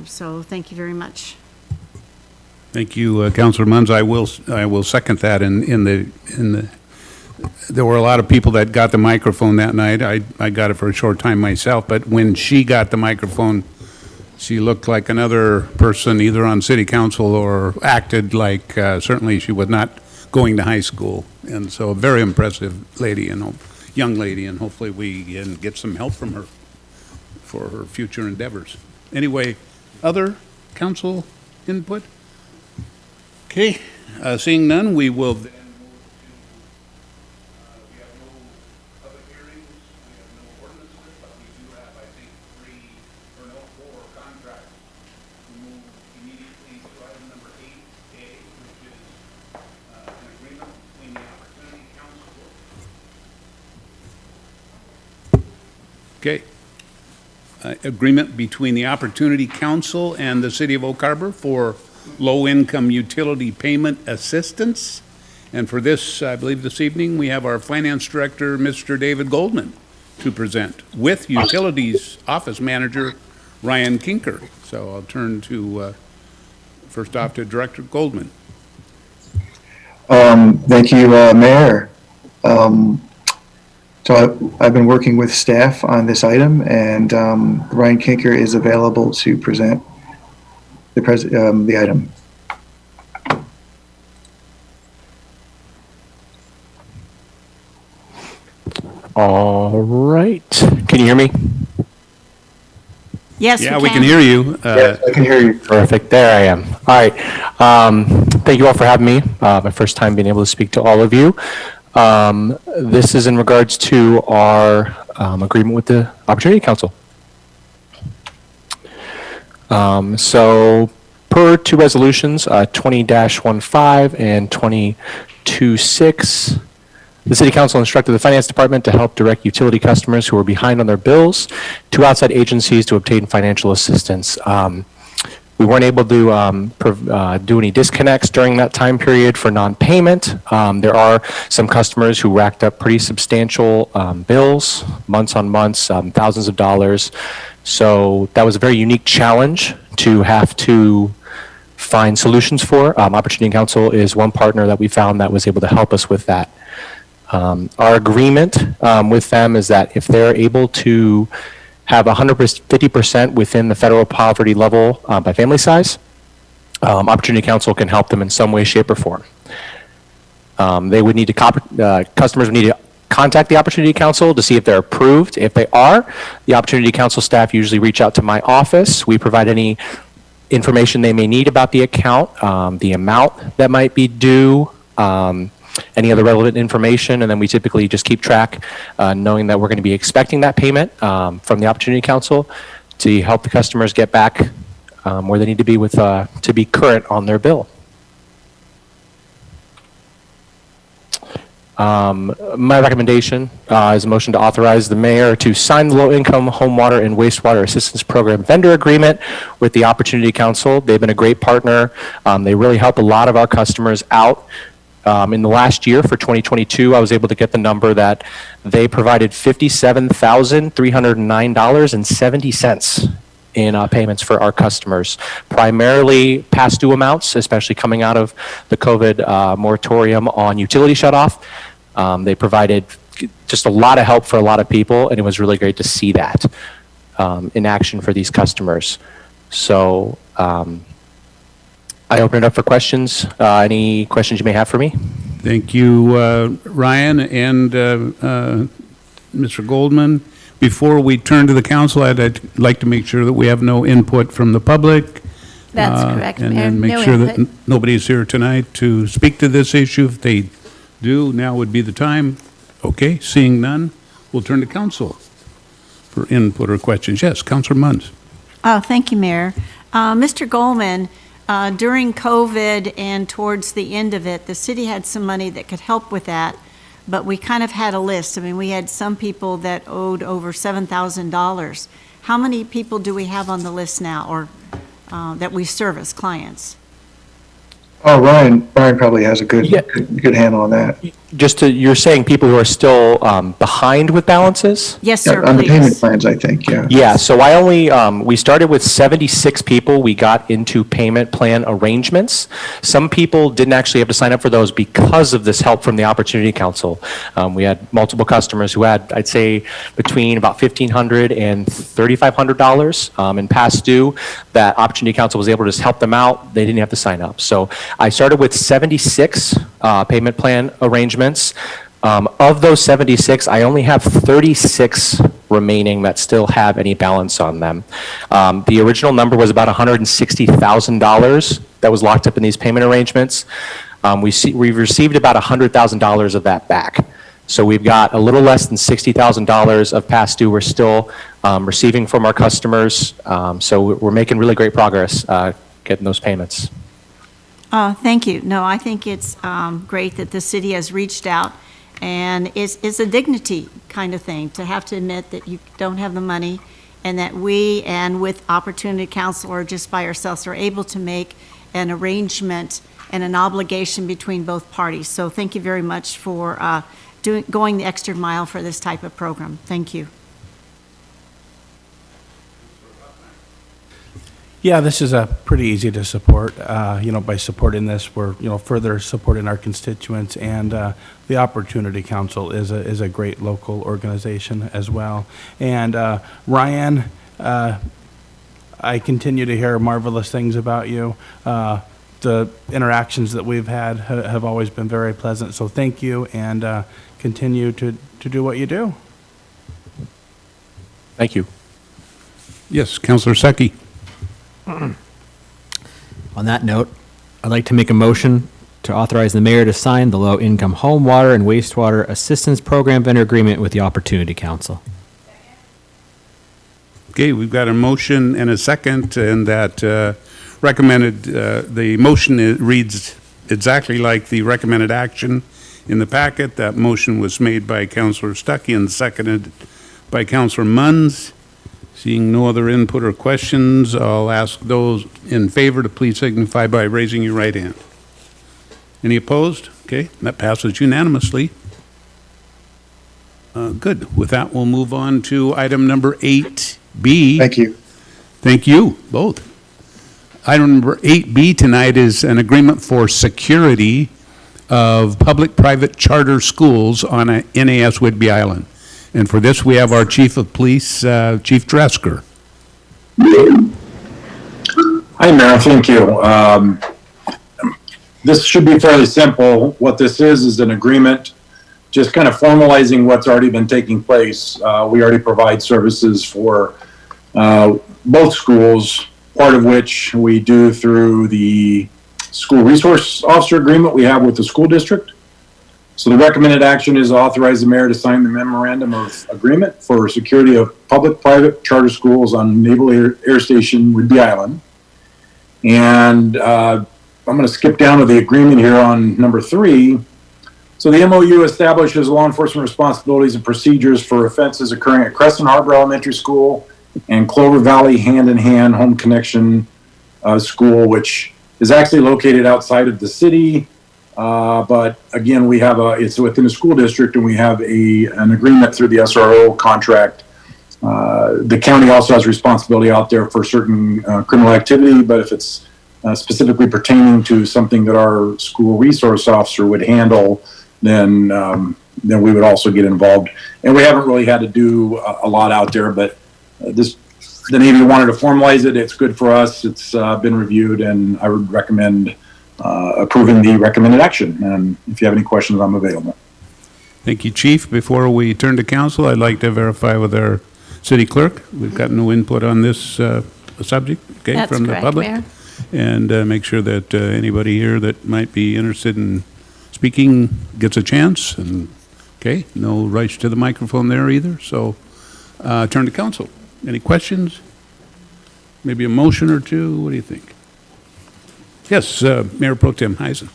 So thank you very much. Thank you, Councilor Munns. I will second that. There were a lot of people that got the microphone that night. I got it for a short time myself, but when she got the microphone, she looked like another person either on city council or acted like certainly she was not going to high school. And so a very impressive lady and young lady, and hopefully we can get some help from her for her future endeavors. Anyway, other council input? Okay, seeing none, we will then move to, we have no public hearings, we have no ordinances, but we do have, I think, 4 contracts. We move immediately to item number 8A, which Okay. Agreement between the Opportunity Council and the City of Oak Harbor for low-income utility payment assistance. And for this, I believe this evening, we have our Finance Director, Mr. David Goldman, to present with Utilities Office Manager Ryan Kinker. So I'll turn to, first off, to Director Goldman. Thank you, Mayor. So I've been working with staff on this item, and Ryan Kinker is available to present the item. All right. Can you hear me? Yes, Yeah, we can hear you. Yes, I can hear you. Perfect. There I am. All right. Thank you all for having me. My first time being able to speak to all of you. This is in regards to our agreement with the Opportunity Council. So per two resolutions, 20-15 and 22-6, the City Council instructed the Finance Department to help direct utility customers who are behind on their bills to outside agencies to obtain financial assistance. We weren't able to do any disconnects during that time period for non-payment. There are some customers who racked up pretty substantial bills, months on months, thousands of dollars. So that was a very unique challenge to have to find solutions for. Opportunity Council is one partner that we found that was able to help us with that. Our agreement with them is that if they're able to have 50% within the federal poverty level by family size, Opportunity Council can help them in some way, shape, or form. They would need to, customers would need to contact the Opportunity Council to see if they're approved. If they are, the Opportunity Council staff usually reach out to my office. We provide any information they may need about the account, the amount that might be due, any other relevant information, and then we typically just keep track, knowing that we're going to be expecting that payment from the Opportunity Council to help the customers get back where they need to be with to be current on their bill. My recommendation is a motion to authorize the mayor to sign the low-income home water and wastewater assistance program vendor agreement with the Opportunity Council. They've been a great partner. They really help a lot of our customers out. In the last year, for 2022, I was able to get the number that they provided $57,309.70 in payments for our customers, primarily past due amounts, especially coming out of the COVID moratorium on utility shutoff. They provided just a lot of help for a lot of people, and it was really great to see that in action for these customers. So I open it up for questions. Any questions you may have for me? Thank you, Ryan and Mr. Goldman. Before we turn to the council, I'd like to make sure that we have no input from the public. That's correct, And Mayor. then make No sure that input. nobody's here tonight to speak to this issue. If they do, now would be the time. Okay, seeing none, we'll turn to council for input or questions. Yes, Councilor Munns. Oh, thank you, Mayor. Mr. Goldman, during COVID and towards the end of it, the city had some money that could help with that, but we kind of had a list. I mean, we had some people that owed over $7,000. How many people do we have on the list now, or that we serve as clients? Oh, Ryan probably has a good handle on that. You're saying people who are still behind with balances? Yes, sir, On the payment please. plans, I think, yeah. Yeah, so we started with 76 people. We got into payment plan arrangements. Some people didn't actually have to sign up for those because of this help from the Opportunity Council. We had multiple customers who had, I'd say, between about $1,500 and $3,500 in past due. That Opportunity Council was able to just help them out. They didn't have to sign up. So I started with 76 payment plan arrangements. Of those 76, I only have 36 remaining that still have any balance on them. The original number was about $160,000 that was locked up in these payment arrangements. We've received about $100,000 of that back. So we've got a little less than $60,000 of past due we're still receiving from our customers. So we're making really great progress getting those payments. Thank you. No, I think it's great that the city has reached out And it's a dignity kind of thing to have to admit that you don't have the money, and that we, and with Opportunity Council or just by ourselves, are able to make an arrangement and an obligation between both parties. So thank you very much for going the extra mile for this type of program. Thank you. Yeah, this is pretty easy to support. By supporting this, we're, further supporting our constituents, and the Opportunity Council is a great local organization as well. And Ryan, I continue to hear marvelous things about you. The interactions that we've had have always been very pleasant, so thank you, and continue to do what you do. Thank you. Yes, Councillor Secchi. On that note, I'd like to make a motion to authorize the mayor to sign the low-income home water and wastewater assistance program vendor agreement with the Opportunity Council. Okay, we've got a motion and a second, and that recommended, the motion reads exactly like the recommended action in the packet. That motion was made by Councillor Stuckey and seconded by Councillor Munns. Seeing no other input or questions, I'll ask those in favor to please signify by raising your right hand. Any opposed? Okay, that passes unanimously. Good. With that, we'll move on to item number 8B. Thank you. Thank you, both. Item number 8B tonight is an agreement for security of public-private charter schools on a NAS Whidbey Island. And for this, we have our Chief of Police, Chief Dresker. Hi, Mayor. Thank you. This should be fairly simple. What this is an agreement, just kind of formalizing what's already been taking place. We already provide services for both schools, part of which we do through the school resource officer agreement we have with the school district. So the recommended action is authorize the mayor to sign the memorandum of agreement for security of public-private charter schools on Naval Air Station Whidbey Island. And I'm going to skip down to the agreement here on number 3. So the MOU establishes law enforcement responsibilities and procedures for offenses occurring at Crescent Harbor Elementary School and Clover Valley Hand-in-Hand Home Connection School, which is actually located outside of the city. But again, we have it's within the school district, and we have an agreement through the SRO contract. The county also has responsibility out there for certain criminal activity, but if it's specifically pertaining to something that our school resource officer would handle, then we would also get involved. And we haven't really had to do a lot out there, but the Navy wanted to formalize it. It's good for us. It's been reviewed, and I would recommend approving the recommended action. And if you have any questions, I'm available. Thank you, Chief. Before we turn to council, I'd like to verify with our city clerk. We've got no input on this subject, okay, That's from the correct, public. Mayor. And make sure that anybody here that might be interested in speaking gets a chance. And, okay, no rush to the microphone there either. So turn to council. Any questions? Maybe a motion or two? What do you think? Yes, Mayor Pro Tem Heisen.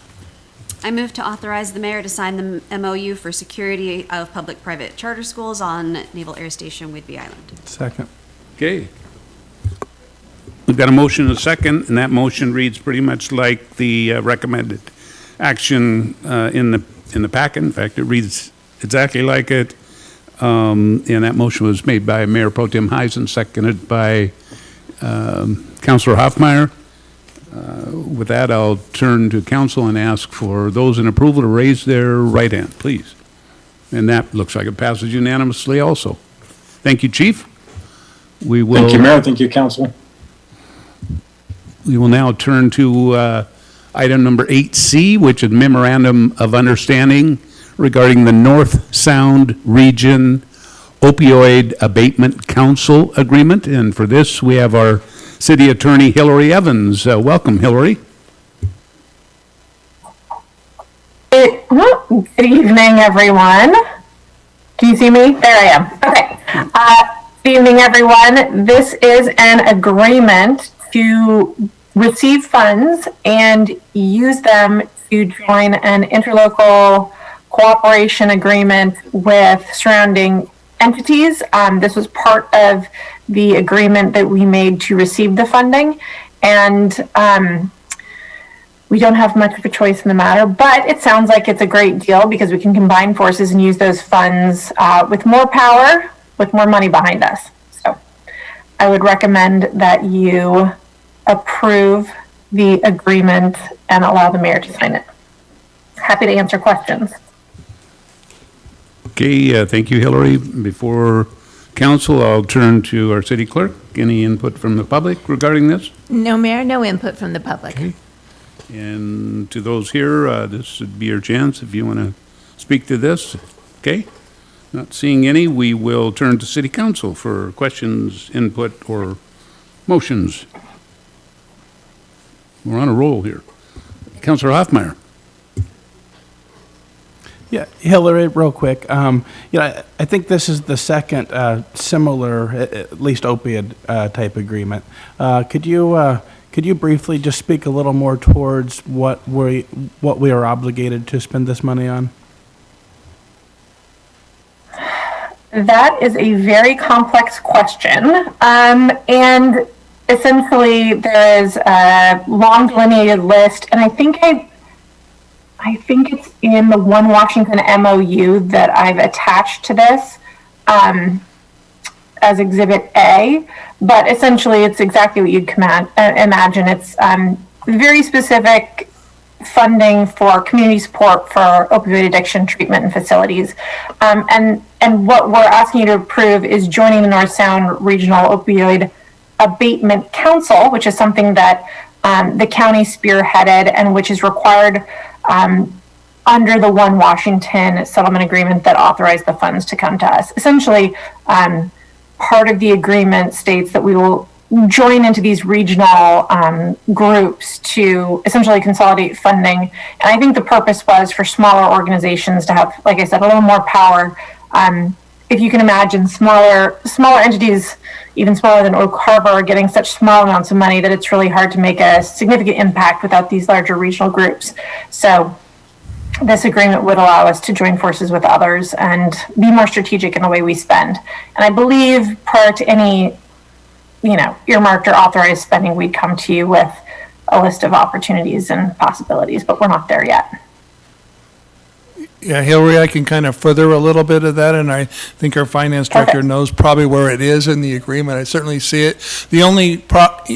I move to authorize the mayor to sign the MOU for security of public-private charter schools on Naval Air Station Whidbey Island. Second. Okay. We've got a motion and a second, and that motion reads pretty much like the recommended action in the packet. In fact, it reads exactly like it. And that motion was made by Mayor Pro Tem Heisen, seconded by Councilor Hoffmeyer. With that, I'll turn to council and ask for those in approval to raise their right hand, please. And that looks like it passes unanimously also. Thank you, Chief. We will. Thank you, Mayor. Thank you, Council. We will now turn to item number 8C, which is Memorandum of Understanding regarding the North Sound Region Opioid Abatement Council Agreement. And for this, we have our City Attorney Hillary Evans. Welcome, Hillary. Good evening, everyone. Can you see me? There I am. Okay. Good evening, everyone. This is an agreement to receive funds and use them to join an interlocal cooperation agreement with surrounding entities. This was part of the agreement that we made to receive the funding. And we don't have much of a choice in the matter, but it sounds like it's a great deal because we can combine forces and use those funds with more power, with more money behind us. So I would recommend that you approve the agreement and allow the mayor to sign it. Happy to answer questions. Okay, thank you, Hillary. Before council, I'll turn to our city clerk. Any input from the public regarding this? No, Mayor, no input from the public. Okay. And to those here, this would be your chance if you want to speak to this. Okay? Not seeing any, we will turn to city council for questions, input, or motions. We're on a roll here. Councilor Hoffmeyer. Yeah, Hillary, real quick. I think this is the second similar, at least opioid type agreement. Could you briefly just speak a little more towards what we are obligated to spend this money on? That is a very complex question. And essentially there is a long delineated list, and I think it's in the One Washington MOU that I've attached to this as Exhibit A. But essentially, it's exactly what you'd imagine. It's very specific funding for community support for opioid addiction treatment and facilities. And what we're asking you to approve is joining the North Sound Regional Opioid Abatement Council, which is something that the county spearheaded and which is required under the One Washington settlement agreement that authorized the funds to come to us. Essentially, part of the agreement states that we will join into these regional groups to essentially consolidate funding. And I think the purpose was for smaller organizations to have, like I said, a little more power. If you can imagine smaller entities, even smaller than Oak Harbor, are getting such small amounts of money that it's really hard to make a significant impact without these larger regional groups. So this agreement would allow us to join forces with others and be more strategic in the way we spend. And I believe prior to any, earmarked or authorized spending, we'd come to you with a list of opportunities and possibilities, but we're not there yet. Yeah, Hillary, I can kind of further a little bit of that, and I think our finance director knows probably where it is in the agreement. I certainly see it. The only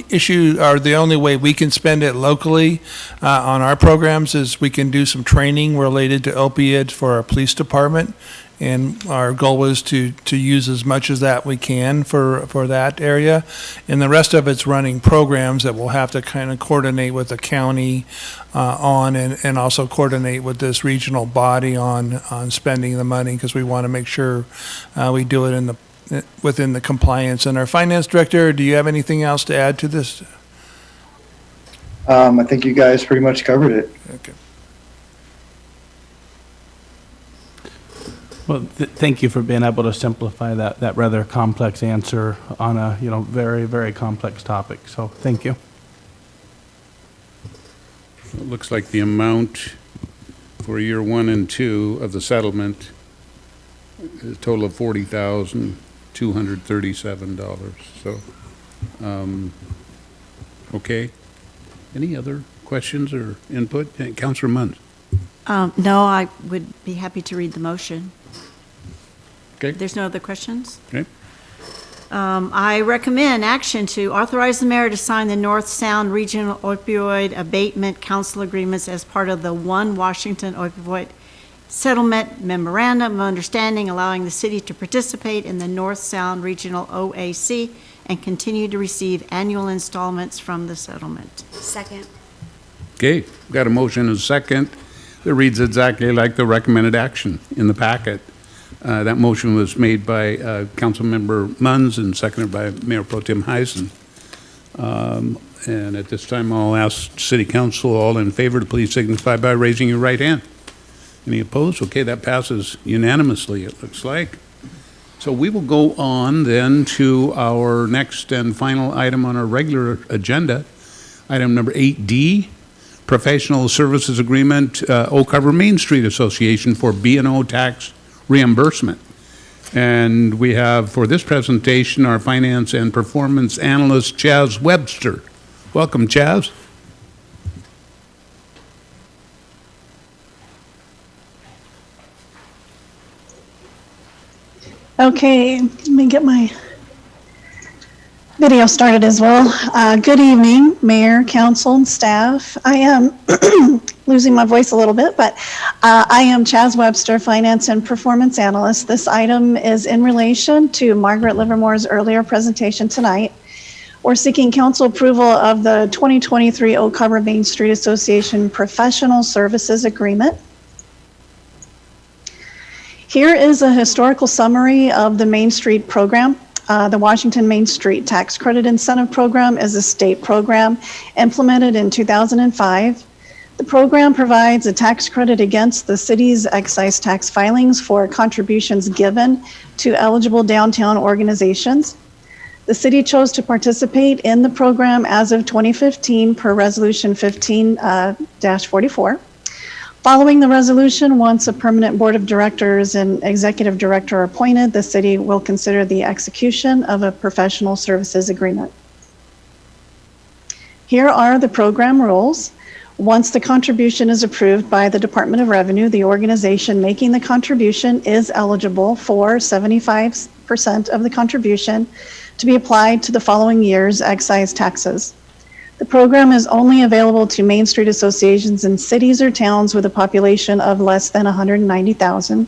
issue, or the only way we can spend it locally on our programs is we can do some training related to opioids for our police department. And our goal is to use as much as that we can for that area. And the rest of it's running programs that we'll have to kind of coordinate with the county on, and also coordinate with this regional body on spending the money, because we want to make sure we do it within the compliance. And our finance director, do you have anything else to add to this? I think you guys pretty much covered it. Okay. Well, thank you for being able to simplify that rather complex answer on a very, very complex topic. So thank you. It looks like the amount for year 1 and 2 of the settlement is a total of $40,237. So, okay. Any other questions or input? Councilor Munns. No, I would be happy to read the motion. Okay. There's no other questions? Okay. I recommend action to authorize the mayor to sign the North Sound Regional Opioid Abatement Council agreements as part of the One Washington Opioid Settlement Memorandum of Understanding, allowing the city to participate in the North Sound Regional OAC and continue to receive annual installments from the settlement. Second. Okay, got a motion and a second that reads exactly like the recommended action in the packet. That motion was made by Councilmember Munns and seconded by Mayor Pro Tem Heisen. And at this time, I'll ask City Council, all in favor, to please signify by raising your right hand. Any opposed? Okay, that passes unanimously, it looks like. So we will go on then to our next and final item on our regular agenda, item number 8D, professional services agreement, Oak Harbor Main Street Association for B&O tax reimbursement. And we have, for this presentation, our finance and performance analyst, Chaz Webster. Welcome, Chaz. Okay, let me get my video started as well. Good evening, Mayor, Council, and staff. I am losing my voice a little bit, but I am Chaz Webster, Finance and Performance Analyst. This item is in relation to Margaret Livermore's earlier presentation tonight. We're seeking council approval of the 2023 Oak Harbor Main Street Association Professional Services Agreement. Here is a historical summary of the Main Street program. The Washington Main Street Tax Credit Incentive Program is a state program implemented in 2005. The program provides a tax credit against the city's excise tax filings for contributions given to eligible downtown organizations. The city chose to participate in the program as of 2015 per Resolution 15-44. Following the resolution, once a permanent board of directors and executive director are appointed, the city will consider the execution of a professional services agreement. Here are the program rules. Once the contribution is approved by the Department of Revenue, the organization making the contribution is eligible for 75% of the contribution to be applied to the following year's excise taxes. The program is only available to Main Street associations in cities or towns with a population of less than 190,000.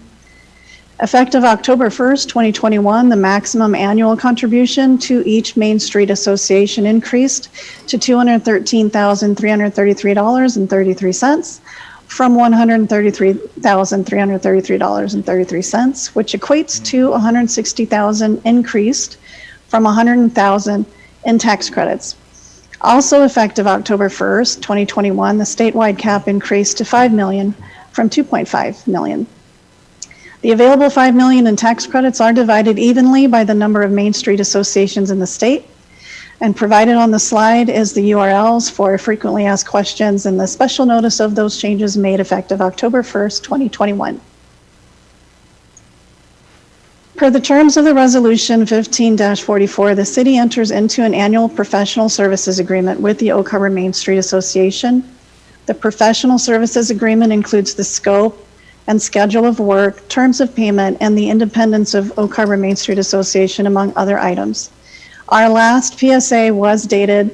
Effective October 1st, 2021, the maximum annual contribution to each Main Street association increased to $213,333.33 from $133,333.33, which equates to $160,000 increased from $100,000 in tax credits. Also effective October 1st, 2021, the statewide cap increased to $5 million from $2.5 million. The available $5 million in tax credits are divided evenly by the number of Main Street associations in the state. And provided on the slide is the URLs for frequently asked questions and the special notice of those changes made effective October 1st, 2021. Per the terms of the Resolution 15-44, the city enters into an annual professional services agreement with the Oak Harbor Main Street Association. The professional services agreement includes the scope and schedule of work, terms of payment, and the independence of Oak Harbor Main Street Association, among other items. Our last PSA was dated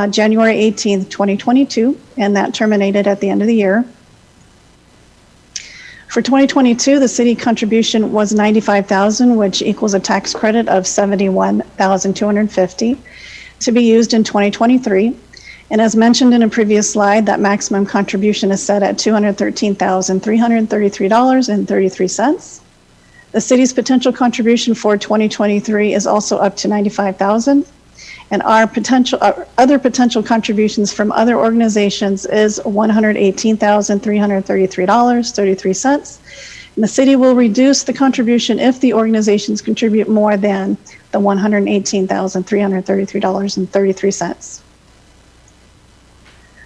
January 18th, 2022, and that terminated at the end of the year. For 2022, the city contribution was $95,000, which equals a tax credit of $71,250 to be used in 2023. And as mentioned in a previous slide, that maximum contribution is set at $213,333.33. The city's potential contribution for 2023 is also up to $95,000. And our other potential contributions from other organizations is $118,333.33. And the city will reduce the contribution if the organizations contribute more than the $118,333.33.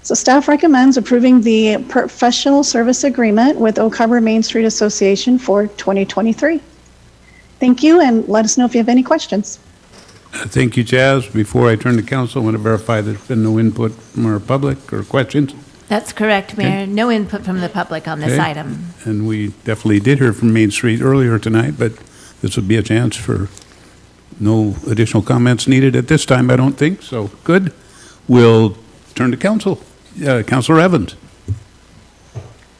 So staff recommends approving the professional service agreement with Oak Harbor Main Street Association for 2023. Thank you, and let us know if you have any questions. Thank you, Chaz. Before I turn to council, I want to verify there's been no input from our public or questions. That's correct, Mayor. Okay. No input from the public on this Okay. item. And we definitely did hear from Main Street earlier tonight, but this would be a chance for no additional comments needed at this time, I don't think. So, good. We'll turn to council. Councilor Evans.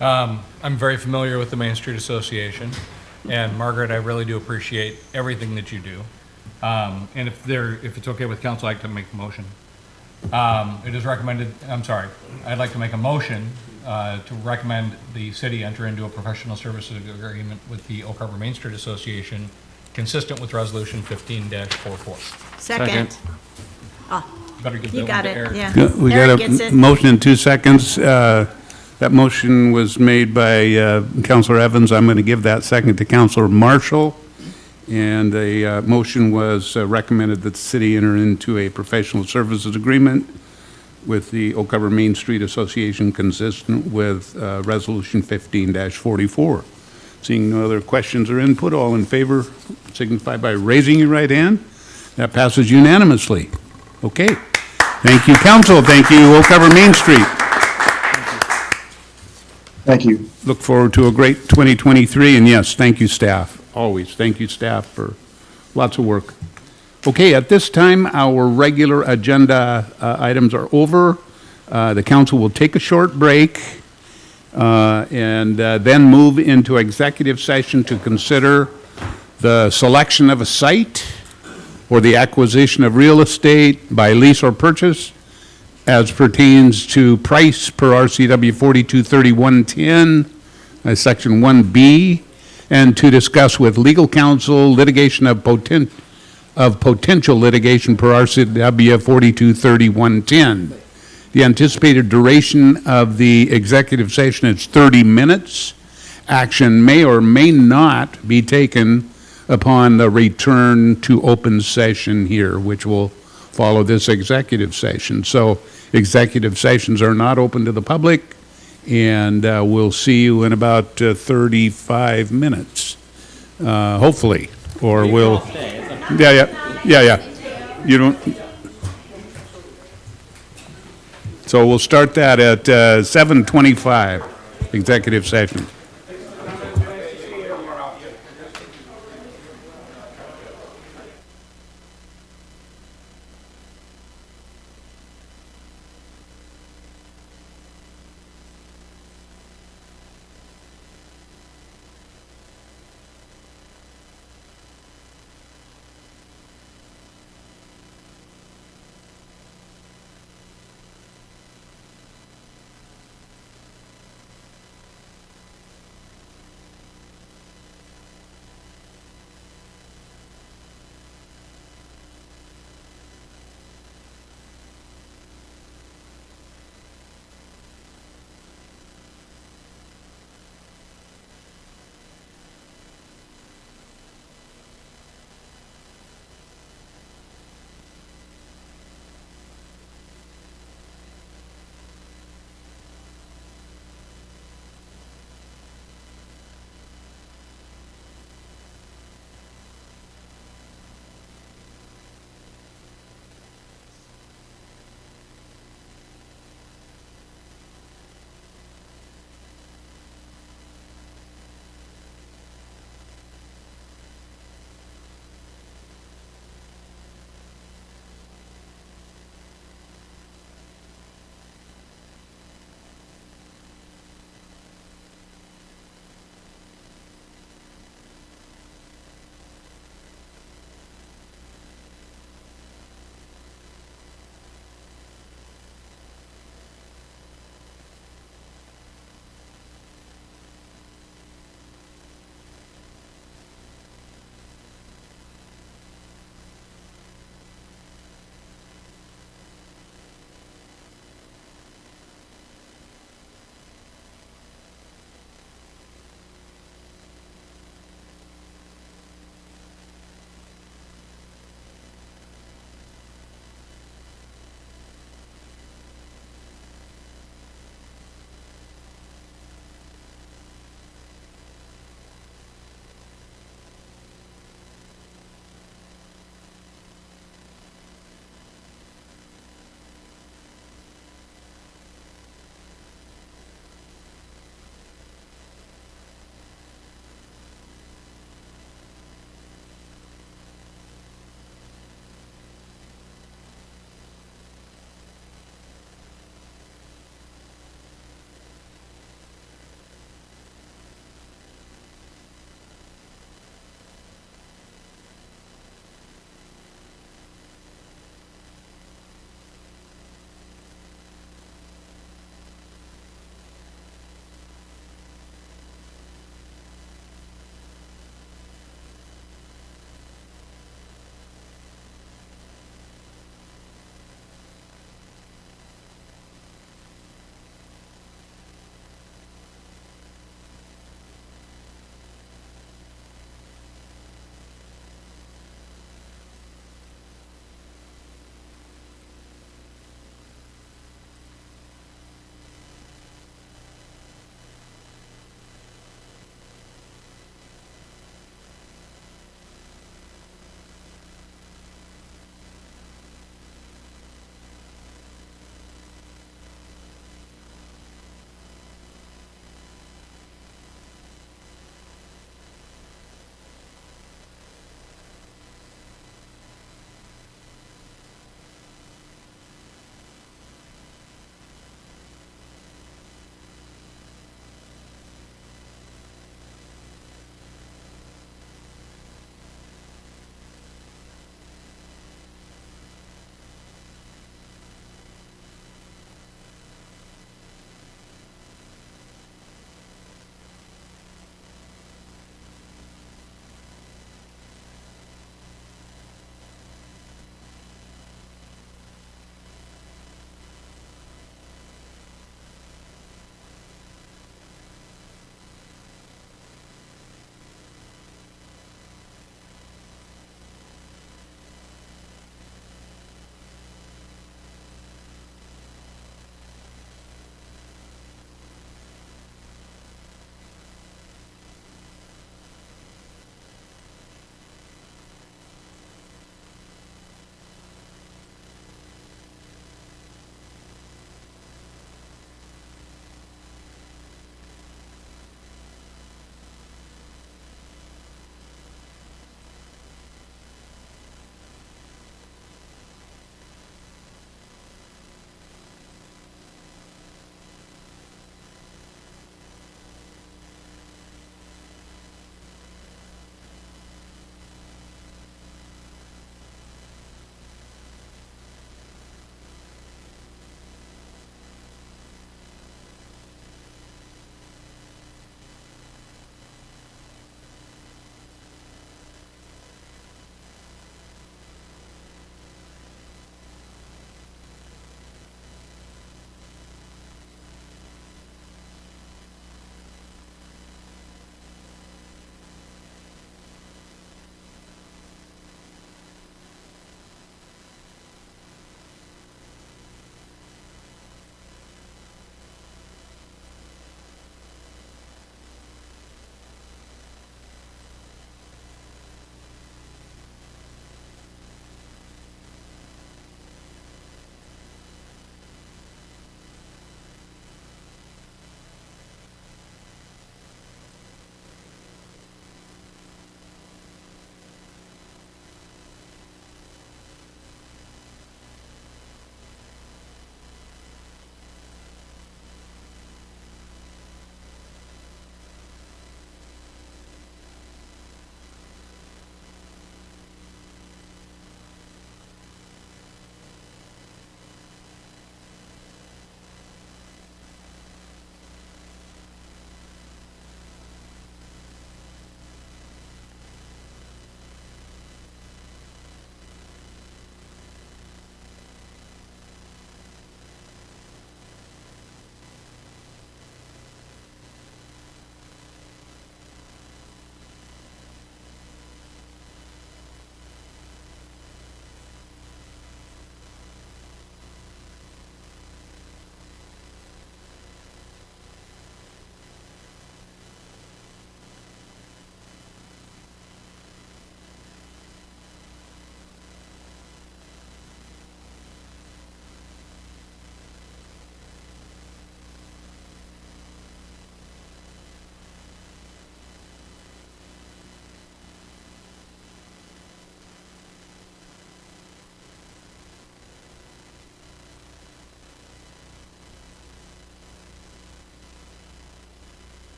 I'm very familiar with the Main Street Association, and Margaret, I really do appreciate everything that you do. And if it's okay with council, I'd like to make a motion. It is recommended, I'd like to make a motion to recommend the city enter into a professional services agreement with the Oak Harbor Main Street Association, consistent with Resolution 15-44. Second. Oh, Better give you that got one to it, Eric. yeah. We Eric got gets a it. motion in 2 seconds. That motion was made by Councilor Evans. I'm going to give that second to Councilor Marshall. And a motion was recommended that the city enter into a professional services agreement with the Oak Cover Main Street Association consistent with Resolution 15-44. Seeing no other questions or input, all in favor signify by raising your right hand. That passes unanimously. Okay. Thank you, council. Thank you, Oak Cover Main Street. Thank you. Look forward to a great 2023, and yes, thank you, staff. Always, thank you, staff, for lots of work. Okay, at this time, our regular agenda items are over. The council will take a short break and then move into executive session to consider the selection of a site or the acquisition of real estate by lease or purchase as pertains to price per RCW 423110, Section 1B, and to discuss with legal counsel litigation of potential litigation per RCW 423110. The anticipated duration of the executive session is 30 minutes. Action may or may not be taken upon the return to open session here, which will follow this executive session. So executive sessions are not open to the public, and we'll see you in about 35 minutes, hopefully, or we'll... Yeah. You don't... So we'll start that at 7:25, executive session.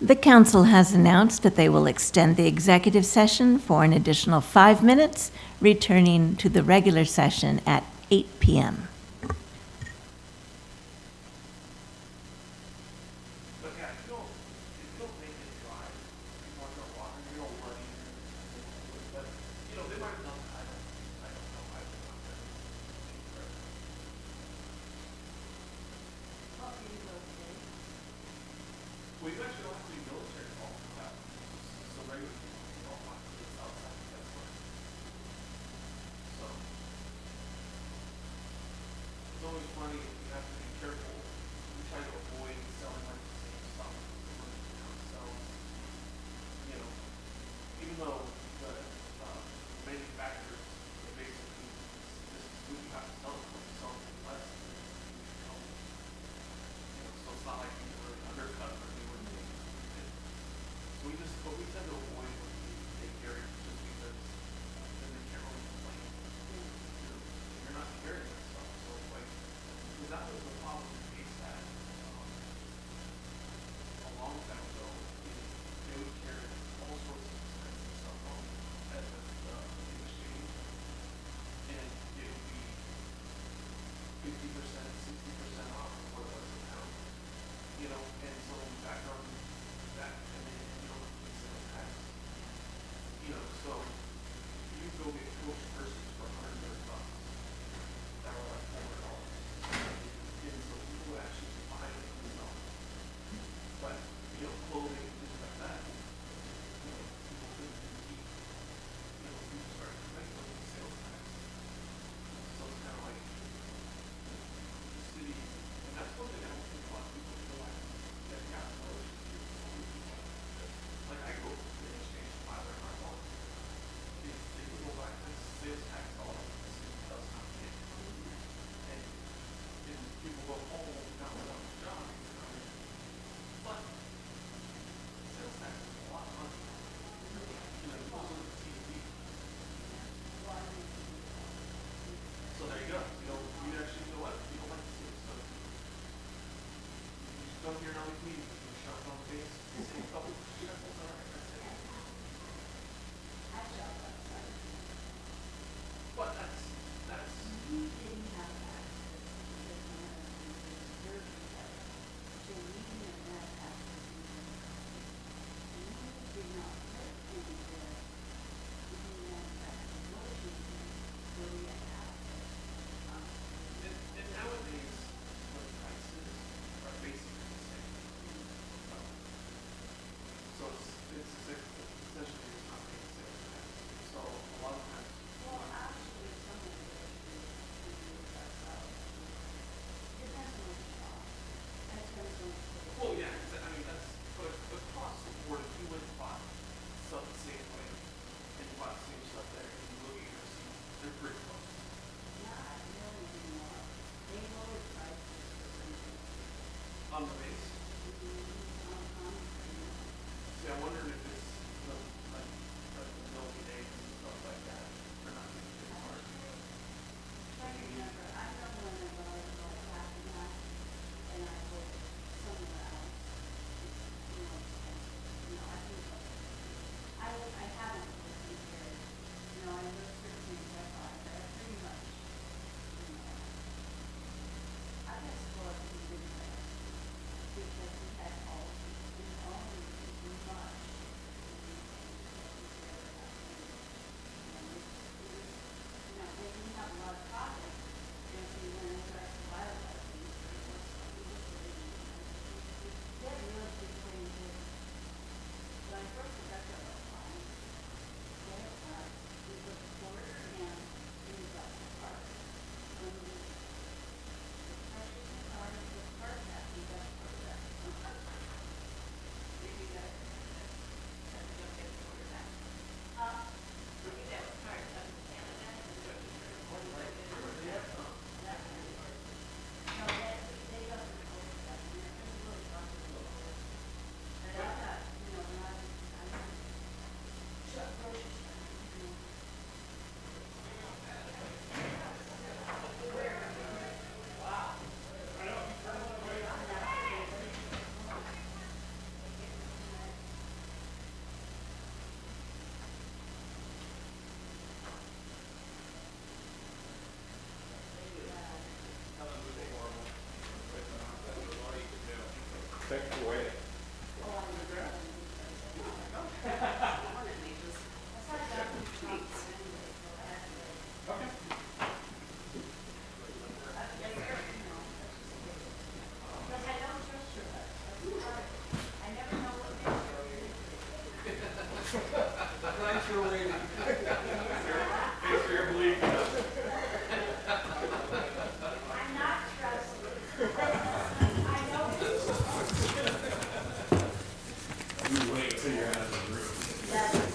The council has announced that they will extend the executive session for an additional 5 minutes, returning to the regular session at 8 p.m.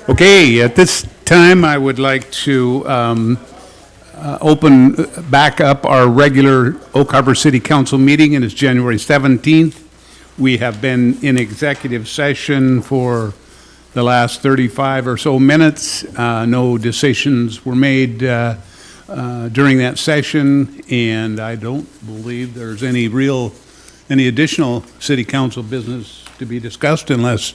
Okay, at this time, I would like to open back up our regular Oak Harbor City Council meeting, and it's January 17th. We have been in executive session for the last 35 or so minutes. No decisions were made during that session, and I don't believe there's any additional city council business to be discussed unless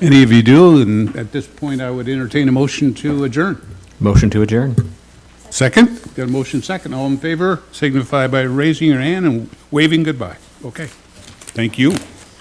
any of you do, and at this point, I would entertain a motion to adjourn. Motion to adjourn. Second? Got a motion second. All in favor, signify by raising your hand and waving goodbye. Okay. Thank you.